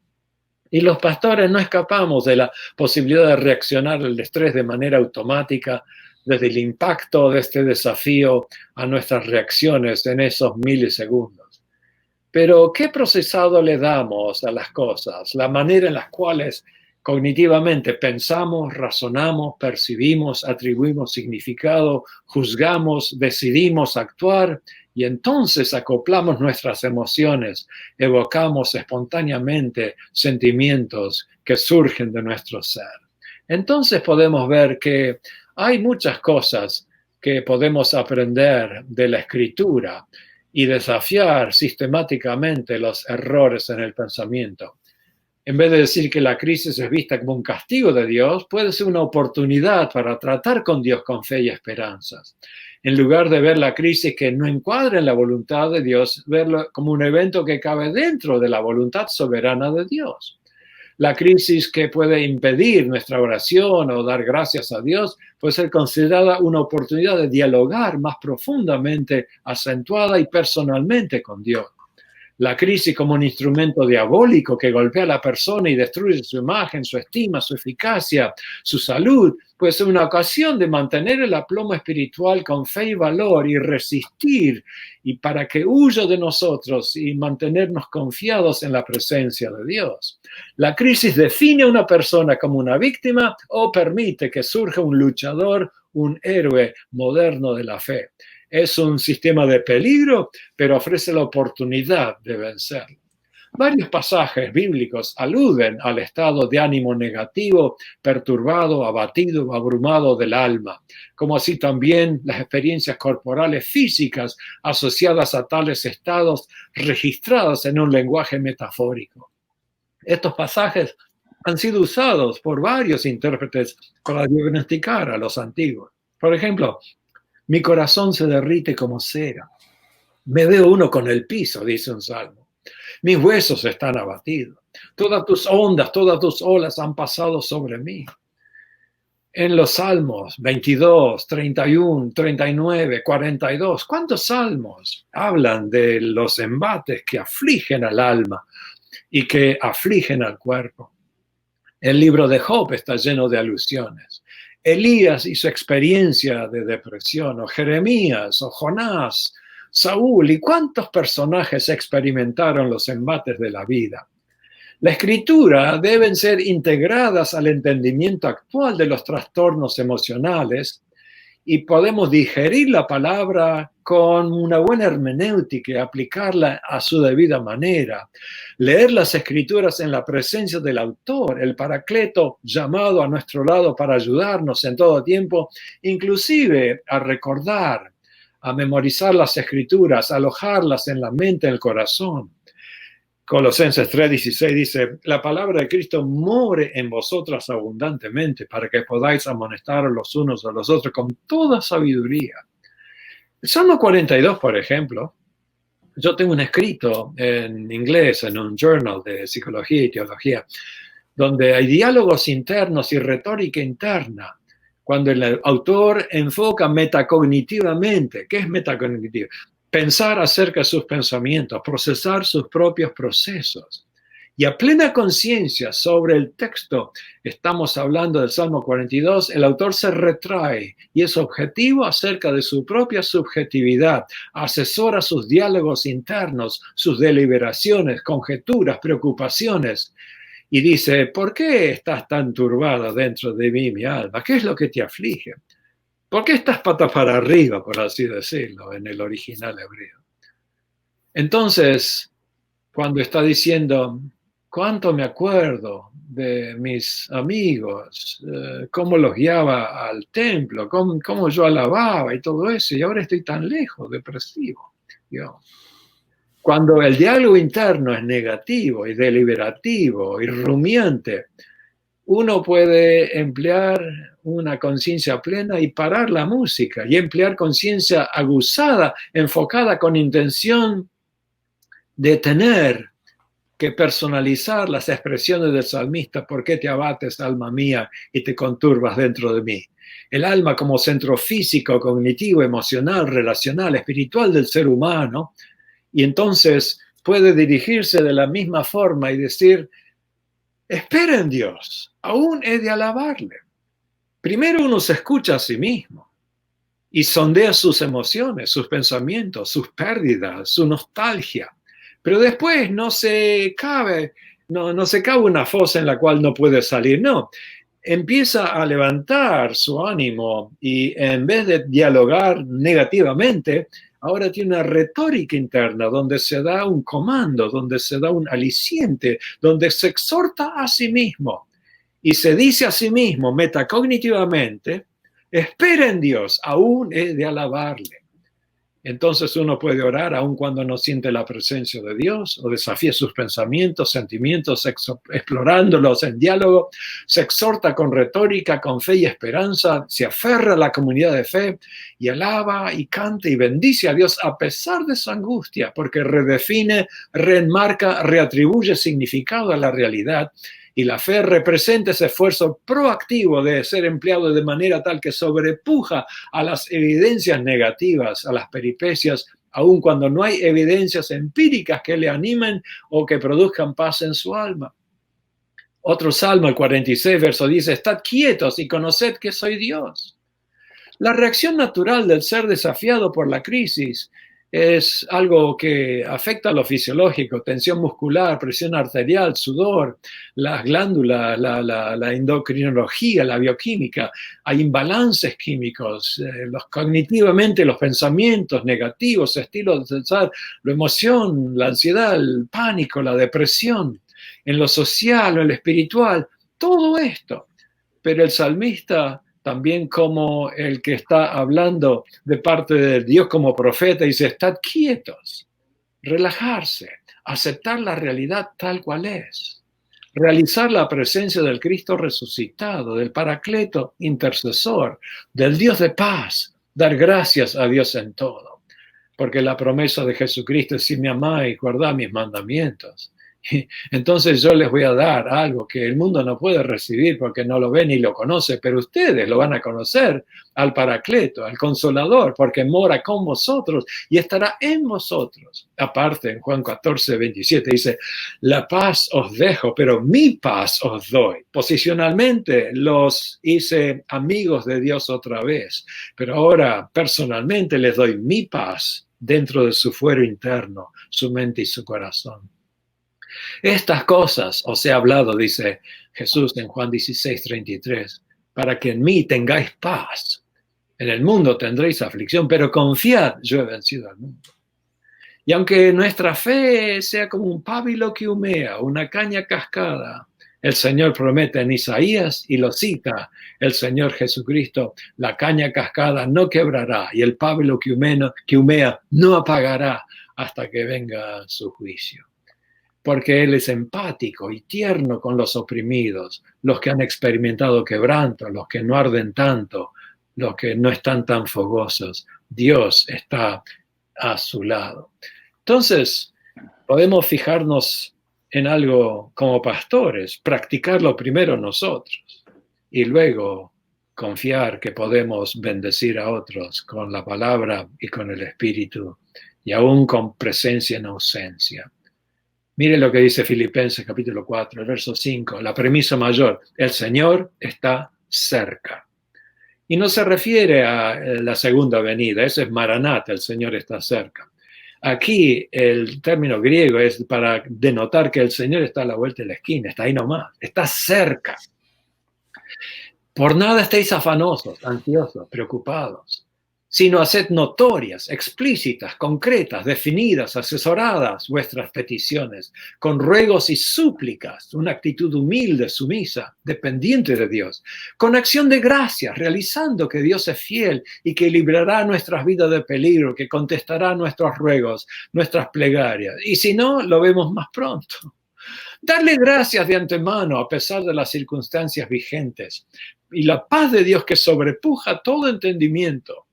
Y los pastores no escapamos de la posibilidad de reaccionar al estrés de manera automática, desde el impacto de este desafío a nuestras reacciones en esos milisegundos. Pero, ¿qué procesado le damos a las cosas? La manera en las cuales cognitivamente pensamos, razonamos, percibimos, atribuimos significado, juzgamos, decidimos actuar, y entonces acoplamos nuestras emociones, evocamos espontáneamente sentimientos que surgen de nuestro ser. Entonces podemos ver que hay muchas cosas que podemos aprender de la Escritura y desafiar sistemáticamente los errores en el pensamiento. En vez de decir que la crisis es vista como un castigo de Dios, puede ser una oportunidad para tratar con Dios con fe y esperanzas. En lugar de ver la crisis que no encuadra en la voluntad de Dios, verlo como un evento que cabe dentro de la voluntad soberana de Dios. La crisis que puede impedir nuestra oración o dar gracias a Dios puede ser considerada una oportunidad de dialogar más profundamente, acentuada y personalmente con Dios. La crisis como un instrumento diabólico que golpea a la persona y destruye su imagen, su estima, su eficacia, su salud, puede ser una ocasión de mantener el aplomo espiritual con fe y valor y resistir, y para que huya de nosotros y mantenernos confiados en la presencia de Dios. La crisis define a una persona como una víctima o permite que surja un luchador, un héroe moderno de la fe. Es un sistema de peligro, pero ofrece la oportunidad de vencerlo. Varios pasajes bíblicos aluden al estado de ánimo negativo, perturbado, abatido, abrumado del alma, como así también las experiencias corporales físicas asociadas a tales estados registradas en un lenguaje metafórico. Estos pasajes han sido usados por varios intérpretes para diagnosticar a los antiguos. Por ejemplo, mi corazón se derrite como cera. Me veo uno con el piso, dice un salmo. Mis huesos están abatidos. Todas tus ondas, todas tus olas han pasado sobre mí. En los salmos 22, 31, 39, 42, ¿cuántos salmos hablan de los embates que afligen al alma y que afligen al cuerpo? El libro de Job está lleno de alusiones. Elías y su experiencia de depresión, o Jeremías, o Jonás, Saúl, y cuántos personajes experimentaron los embates de la vida. La escritura deben ser integradas al entendimiento actual de los trastornos emocionales y podemos digerir la palabra con una buena hermenéutica y aplicarla a su debida manera. Leer las escrituras en la presencia del autor, el Paracleto llamado a nuestro lado para ayudarnos en todo tiempo, inclusive a recordar, a memorizar las escrituras, a alojarlas en la mente, en el corazón. Colosenses 3:16 dice, la palabra de Cristo more en vosotras abundantemente para que podáis amonestaros los unos a los otros con toda sabiduría. El Salmo 42, por ejemplo, yo tengo un escrito en inglés en un journal de psicología y teología, donde hay diálogos internos y retórica interna, cuando el autor enfoca metacognitivamente. ¿Qué es metacognitivo? Pensar acerca de sus pensamientos, procesar sus propios procesos. Y a plena conciencia sobre el texto, estamos hablando del Salmo 42, el autor se retrae y es objetivo acerca de su propia subjetividad, asesora sus diálogos internos, sus deliberaciones, conjeturas, preocupaciones, y dice, ¿por qué estás tan turbada dentro de mí, mi alma? ¿Qué es lo que te aflige? ¿Por qué estás patas para arriba, por así decirlo, en el original hebreo? Entonces, cuando está diciendo, cuánto me acuerdo de mis amigos, cómo los guiaba al templo, cómo yo alababa y todo eso, y ahora estoy tan lejos, depresivo. Cuando el diálogo interno es negativo y deliberativo y rumiante, uno puede emplear una conciencia plena y parar la música y emplear conciencia aguzada, enfocada con intención de tener que personalizar las expresiones del salmista. ¿Por qué te abates, alma mía, y te conturbas dentro de mí? El alma como centro físico, cognitivo, emocional, relacional, espiritual del ser humano, y entonces puede dirigirse de la misma forma y decir, espera en Dios, aún he de alabarle. Primero uno se escucha a sí mismo y sondea sus emociones, sus pensamientos, sus pérdidas, su nostalgia. Pero después no se cabe una fosa en la cual no puede salir. No, empieza a levantar su ánimo y en vez de dialogar negativamente, ahora tiene una retórica interna donde se da un comando, donde se da un aliciente, donde se exhorta a sí mismo y se dice a sí mismo metacognitivamente, espera en Dios, aún he de alabarle. Entonces uno puede orar aun cuando no siente la presencia de Dios o desafía sus pensamientos, sentimientos, explorándolos en diálogo, se exhorta con retórica, con fe y esperanza, se aferra a la comunidad de fe y alaba y canta y bendice a Dios a pesar de su angustia, porque redefine, reenmarca, reatribuye significado a la realidad. Y la fe representa ese esfuerzo proactivo de ser empleado de manera tal que sobrepuja a las evidencias negativas, a las peripecias, aun cuando no hay evidencias empíricas que le animen o que produzcan paz en su alma. Otro salmo, el 46, verso 10, estad quietos y conoced que soy Dios. La reacción natural del ser desafiado por la crisis es algo que afecta a lo fisiológico, tensión muscular, presión arterial, sudor, las glándulas, la endocrinología, la bioquímica. Hay imbalances químicos, cognitivamente los pensamientos negativos, estilos de pensar, la emoción, la ansiedad, el pánico, la depresión, en lo social, en lo espiritual, todo esto. Pero el salmista, también como el que está hablando de parte de Dios como profeta, dice, estad quietos, relajarse, aceptar la realidad tal cual es, realizar la presencia del Cristo resucitado, del Paracleto intercesor, del Dios de paz, dar gracias a Dios en todo. porque la promesa de Jesucristo es: si me amáis, guardad mis mandamientos. Entonces yo les voy a dar algo que el mundo no puede recibir porque no lo ve ni lo conoce, pero ustedes lo van a conocer, al Paracleto, al Consolador, porque mora con vosotros y estará en vosotros. Aparte, en Juan 14, 27 dice: la paz os dejo, pero mi paz os doy. Posicionalmente los hice amigos de Dios otra vez, pero ahora personalmente les doy mi paz dentro de su fuero interno, su mente y su corazón. Estas cosas os he hablado, dice Jesús en Juan 16, 33, para que en mí tengáis paz. En el mundo tendréis aflicción, pero confiad, yo he vencido al mundo. Y aunque nuestra fe sea como un pábilo que humea, una caña cascada, el Señor promete en Isaías, y lo cita el Señor Jesucristo: la caña cascada no quebrará y el pábilo que humea no apagará hasta que venga su juicio. Porque Él es empático y tierno con los oprimidos, los que han experimentado quebranto, los que no arden tanto, los que no están tan fogosos. Dios está a su lado. Entonces, podemos fijarnos en algo como pastores, practicarlo primero nosotros y luego confiar que podemos bendecir a otros con la palabra y con el Espíritu, y aún con presencia en ausencia. Mire lo que dice Filipenses capítulo 4, el verso 5, la premisa mayor: el Señor está cerca. Y no se refiere a la segunda venida, eso es Maranata, el Señor está cerca. Aquí el término griego es para denotar que el Señor está a la vuelta de la esquina, está ahí nomás, está cerca. Por nada estéis afanosos, ansiosos, preocupados, sino haced notorias, explícitas, concretas, definidas, asesoradas vuestras peticiones, con ruegos y súplicas, una actitud humilde, sumisa, dependiente de Dios, con acción de gracias, realizando que Dios es fiel y que librará nuestras vidas de peligro, que contestará nuestros ruegos, nuestras plegarias, y si no, lo vemos más pronto. Darle gracias de antemano a pesar de las circunstancias vigentes, y la paz de Dios que sobrepuja todo entendimiento,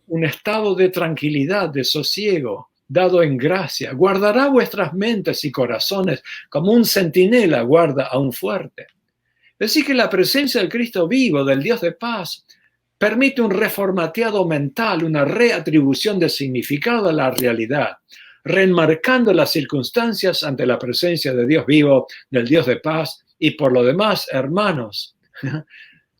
un estado de tranquilidad, de sosiego, dado en gracia, guardará vuestras mentes y corazones como un centinela guarda a un fuerte. Es decir, que la presencia del Cristo vivo, del Dios de paz, permite un reformateado mental, una reatribución de significado a la realidad, reenmarcando las circunstancias ante la presencia de Dios vivo, del Dios de paz. Y por lo demás, hermanos,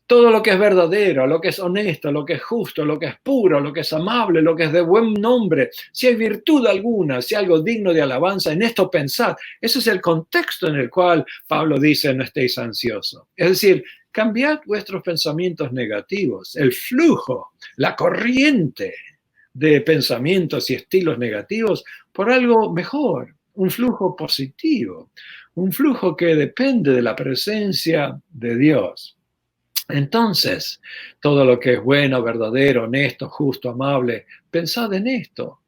todo lo que es verdadero, lo que es honesto, lo que es justo, lo que es puro, lo que es amable, lo que es de buen nombre, si hay virtud alguna, si hay algo digno de alabanza, en esto pensad. Ese es el contexto en el cual Pablo dice: no estéis ansiosos. Es decir, cambiad vuestros pensamientos negativos, el flujo, la corriente de pensamientos y estilos negativos por algo mejor, un flujo positivo, un flujo que depende de la presencia de Dios. Entonces, todo lo que es bueno, verdadero, honesto, justo, amable, pensad en esto.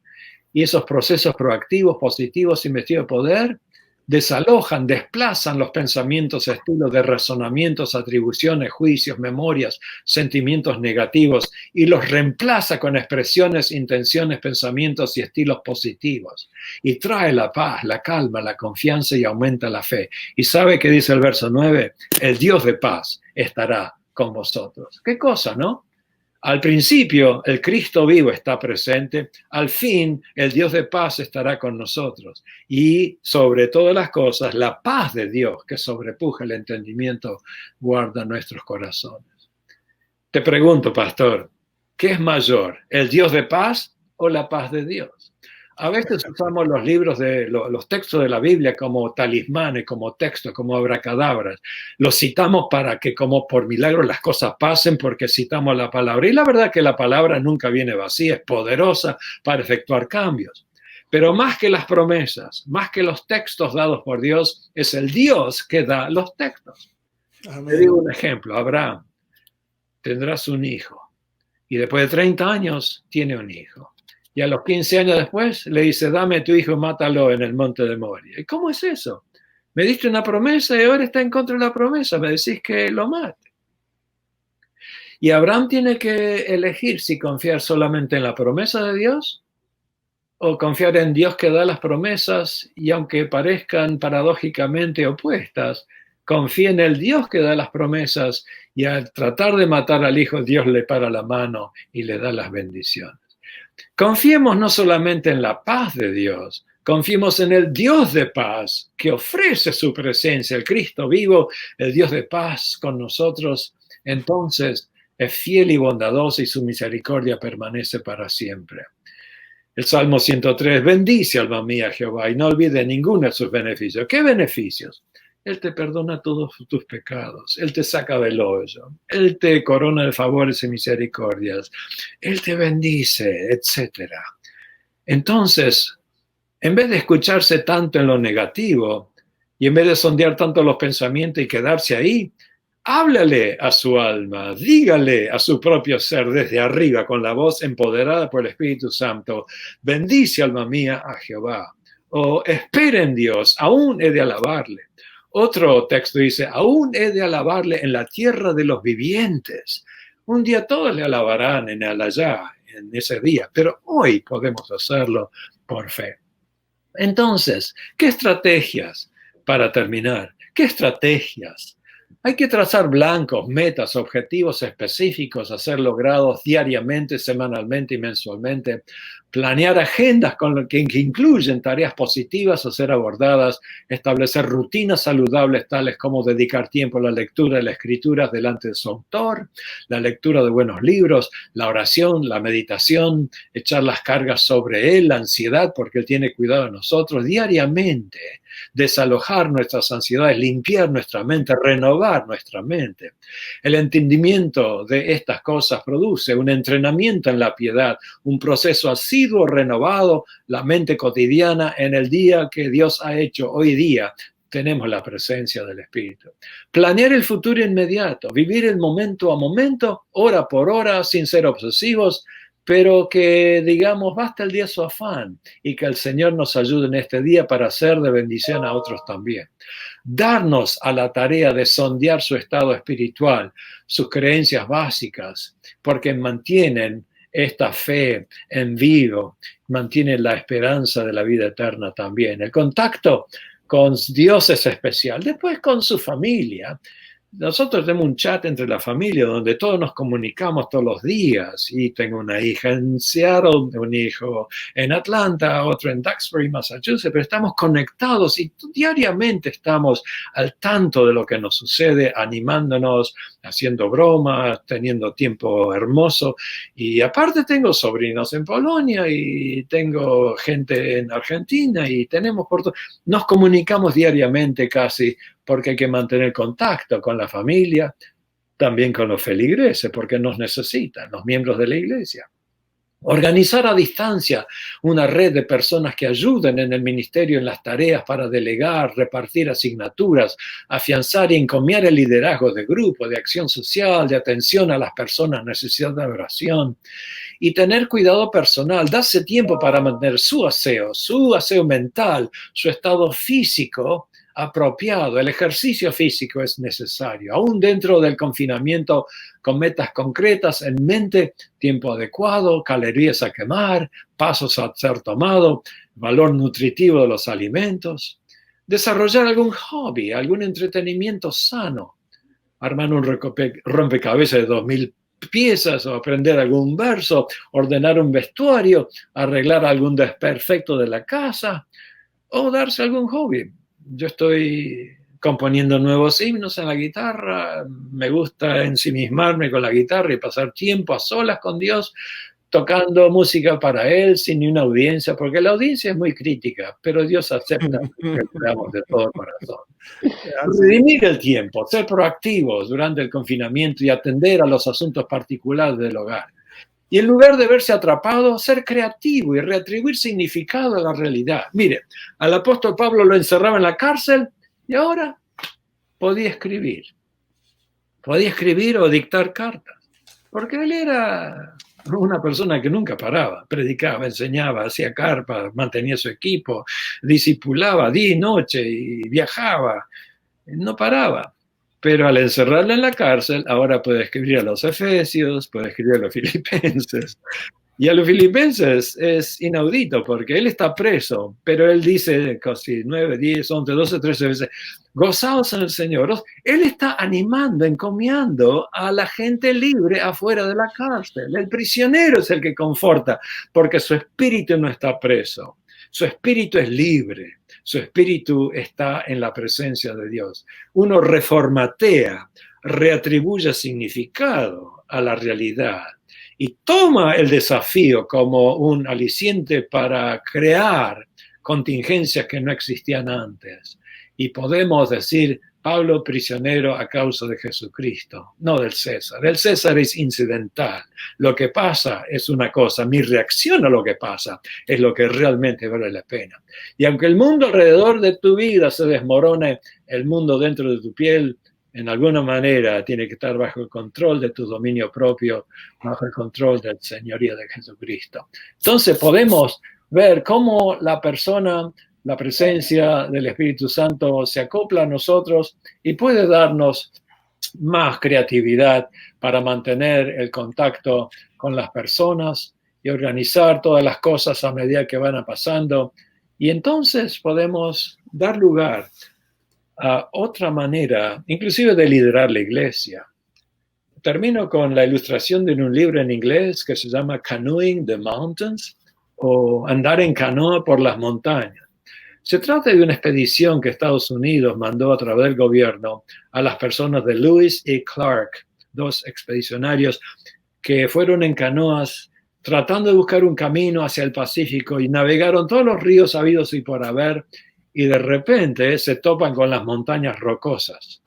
Y esos procesos proactivos, positivos, investidos de poder, desalojan, desplazan los pensamientos, estilos de razonamientos, atribuciones, juicios, memorias, sentimientos negativos, y los reemplaza con expresiones, intenciones, pensamientos y estilos positivos. Y trae la paz, la calma, la confianza y aumenta la fe. Y ¿sabe qué dice el verso 9? El Dios de paz estará con vosotros. ¿Qué cosa, no? Al principio, el Cristo vivo está presente. Al fin, el Dios de paz estará con nosotros. Y sobre todas las cosas, la paz de Dios, que sobrepuja el entendimiento, guarda nuestros corazones. Te pregunto, pastor, ¿qué es mayor, el Dios de paz o la paz de Dios? A veces usamos los libros los textos de la Biblia como talismanes, como textos, como abracadabras. Los citamos para que como por milagro las cosas pasen porque citamos la palabra. Y la verdad es que la palabra nunca viene vacía, es poderosa para efectuar cambios. Pero más que las promesas, más que los textos dados por Dios, es el Dios que da los textos. Te digo un ejemplo: Abraham, tendrás un hijo. Y después de 30 años tiene un hijo. Y a los 15 años después le dice: dame tu hijo y mátalo en el monte de Moria. ¿Y cómo es eso? Me diste una promesa y ahora está en contra de la promesa. Me decís que lo mate. Y Abraham tiene que elegir si confiar solamente en la promesa de Dios o confiar en Dios que da las promesas y aunque parezcan paradójicamente opuestas, confía en el Dios que da las promesas y al tratar de matar al hijo, Dios le para la mano y le da las bendiciones. Confiemos no solamente en la paz de Dios, confiemos en el Dios de paz que ofrece su presencia, el Cristo vivo, el Dios de paz con nosotros. Entonces es fiel y bondadoso y su misericordia permanece para siempre. El Salmo 103, bendice alma mía Jehová y no olvide ninguno de sus beneficios. ¿Qué beneficios? Él te perdona todos tus pecados, Él te saca del hoyo, Él te corona de favores y misericordias, Él te bendice, etc. Entonces, en vez de escucharse tanto en lo negativo y en vez de sondear tanto los pensamientos y quedarse ahí, háblale a su alma, dígale a su propio ser desde arriba con la voz empoderada por el Espíritu Santo, bendice alma mía a Jehová, o espera en Dios, aún he de alabarle. Otro texto dice, aún he de alabarle en la tierra de los vivientes. Un día todos le alabarán en el allá, en ese día, pero hoy podemos hacerlo por fe. Entonces, ¿qué estrategias para terminar? ¿Qué estrategias? Hay que trazar blancos, metas, objetivos específicos a ser logrados diariamente, semanalmente y mensualmente. Planear agendas que incluyen tareas positivas a ser abordadas, establecer rutinas saludables tales como dedicar tiempo a la lectura de las escrituras delante de su autor, la lectura de buenos libros, la oración, la meditación, echar las cargas sobre él, la ansiedad porque él tiene cuidado de nosotros diariamente, desalojar nuestras ansiedades, limpiar nuestra mente, renovar nuestra mente. El entendimiento de estas cosas produce un entrenamiento en la piedad, un proceso asiduo, renovado, la mente cotidiana en el día que Dios ha hecho hoy día. Tenemos la presencia del Espíritu. Planear el futuro inmediato, vivir el momento a momento, hora por hora, sin ser obsesivos, pero que digamos, basta el día su afán y que el Señor nos ayude en este día para ser de bendición a otros también. Darnos a la tarea de sondear su estado espiritual, sus creencias básicas, porque mantienen esta fe en vivo, mantienen la esperanza de la vida eterna también. El contacto con Dios es especial, después con su familia. Nosotros tenemos un chat entre la familia donde todos nos comunicamos todos los días y tengo una hija en Seattle, un hijo en Atlanta, otro en Duxbury, Massachusetts, pero estamos conectados y diariamente estamos al tanto de lo que nos sucede, animándonos, haciendo bromas, teniendo tiempo hermoso y aparte tengo sobrinos en Polonia y tengo gente en Argentina y tenemos nos comunicamos diariamente casi porque hay que mantener contacto con la familia, también con los feligreses, porque nos necesitan, los miembros de la iglesia. Organizar a distancia una red de personas que ayuden en el ministerio en las tareas para delegar, repartir asignaturas, afianzar y encomiar el liderazgo de grupo, de acción social, de atención a las personas necesitadas de oración. Y tener cuidado personal, darse tiempo para mantener su aseo mental, su estado físico apropiado. El ejercicio físico es necesario, aún dentro del confinamiento, con metas concretas en mente, tiempo adecuado, calorías a quemar, pasos a ser tomado, valor nutritivo de los alimentos. Desarrollar algún hobby, algún entretenimiento sano, armar un rompecabezas de 2000 piezas o aprender algún verso, ordenar un vestuario, arreglar algún desperfecto de la casa o darse algún hobby. Yo estoy componiendo nuevos himnos en la guitarra, me gusta ensimismarme con la guitarra y pasar tiempo a solas con Dios, tocando música para Él sin ni una audiencia, porque la audiencia es muy crítica, pero Dios acepta que lo de todo corazón. Redimir el tiempo, ser proactivos durante el confinamiento y atender a los asuntos particulares del hogar. Y en lugar de verse atrapado, ser creativo y reatribuir significado a la realidad. Mire, al apóstol Pablo lo encerraba en la cárcel y ahora podía escribir. Podía escribir o dictar cartas. Porque él era una persona que nunca paraba. Predicaba, enseñaba, hacía carpas, mantenía su equipo, discipulaba día y noche y viajaba. No paraba. Pero al encerrarla en la cárcel, ahora puede escribir a los Efesios, puede escribir a los Filipenses, Y a los filipenses es inaudito porque él está preso, pero él dice casi 9, 10, 11, 12, 13 veces, gozaos en el Señor. Él está animando, encomiando a la gente libre afuera de la cárcel. El prisionero es el que conforta porque su espíritu no está preso. Su espíritu es libre. Su espíritu está en la presencia de Dios. Uno reformatea, reatribuye significado a la realidad y toma el desafío como un aliciente para crear contingencias que no existían antes. Y podemos decir, Pablo prisionero a causa de Jesucristo, no del César. El César es incidental. Lo que pasa es una cosa, mi reacción a lo que pasa es lo que realmente vale la pena. Y aunque el mundo alrededor de tu vida se desmorone, el mundo dentro de tu piel en alguna manera tiene que estar bajo el control de tu dominio propio, bajo el control del señorío de Jesucristo. Entonces podemos ver cómo la persona, la presencia del Espíritu Santo se acopla a nosotros y puede darnos más creatividad para mantener el contacto con las personas y organizar todas las cosas a medida que van pasando. Y entonces podemos dar lugar a otra manera, inclusive de liderar la iglesia. Termino con la ilustración de un libro en inglés que se llama Canoeing the Mountains, o Andar en canoa por las montañas. Se trata de una expedición que Estados Unidos mandó a través del gobierno a las personas de Lewis y Clark, dos expedicionarios que fueron en canoas tratando de buscar un camino hacia el Pacífico y navegaron todos los ríos habidos y por haber, y de repente se topan con las montañas rocosas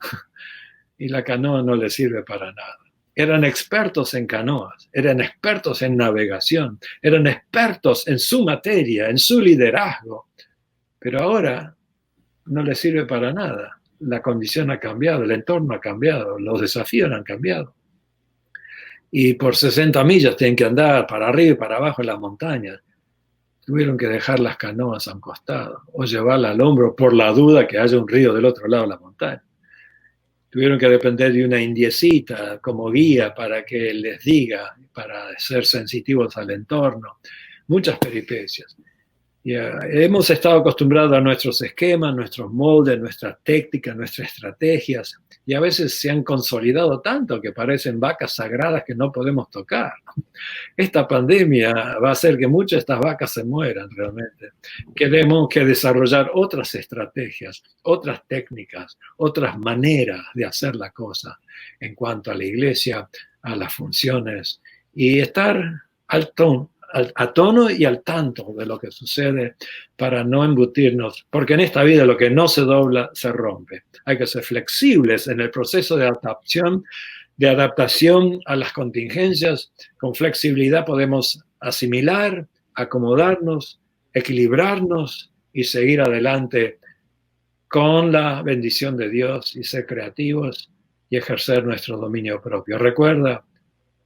y la canoa no les sirve para nada. Eran expertos en canoas, eran expertos en navegación, eran expertos en su materia, en su liderazgo, pero ahora no les sirve para nada. La condición ha cambiado, el entorno ha cambiado, los desafíos han cambiado. Y por 60 millas tienen que andar para arriba y para abajo en las montañas. Tuvieron que dejar las canoas a un costado o llevarla al hombro por la duda que haya un río del otro lado de la montaña. Tuvieron que depender de una indiecita como guía para que les diga, para ser sensitivos al entorno. Muchas peripecias. Hemos estado acostumbrados a nuestros esquemas, nuestros moldes, nuestras técnicas, nuestras estrategias, y a veces se han consolidado tanto que parecen vacas sagradas que no podemos tocar. Esta pandemia va a hacer que muchas de estas vacas se mueran realmente. Tenemos que desarrollar otras estrategias, otras técnicas, otras maneras de hacer la cosa en cuanto a la iglesia, a las funciones, y estar a tono y al tanto de lo que sucede para no embutirnos, porque en esta vida lo que no se dobla se rompe. Hay que ser flexibles en el proceso de adaptación a las contingencias. Con flexibilidad podemos asimilar, acomodarnos, equilibrarnos y seguir adelante con la bendición de Dios y ser creativos y ejercer nuestro dominio propio. Recuerda,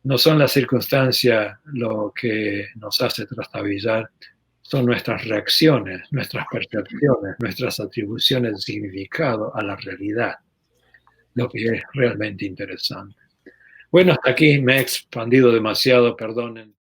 no son las circunstancias lo que nos hace trastabillar, son nuestras reacciones, nuestras percepciones, nuestras atribuciones de significado a la realidad, lo que es realmente interesante. Bueno, hasta aquí me he expandido demasiado, perdonen.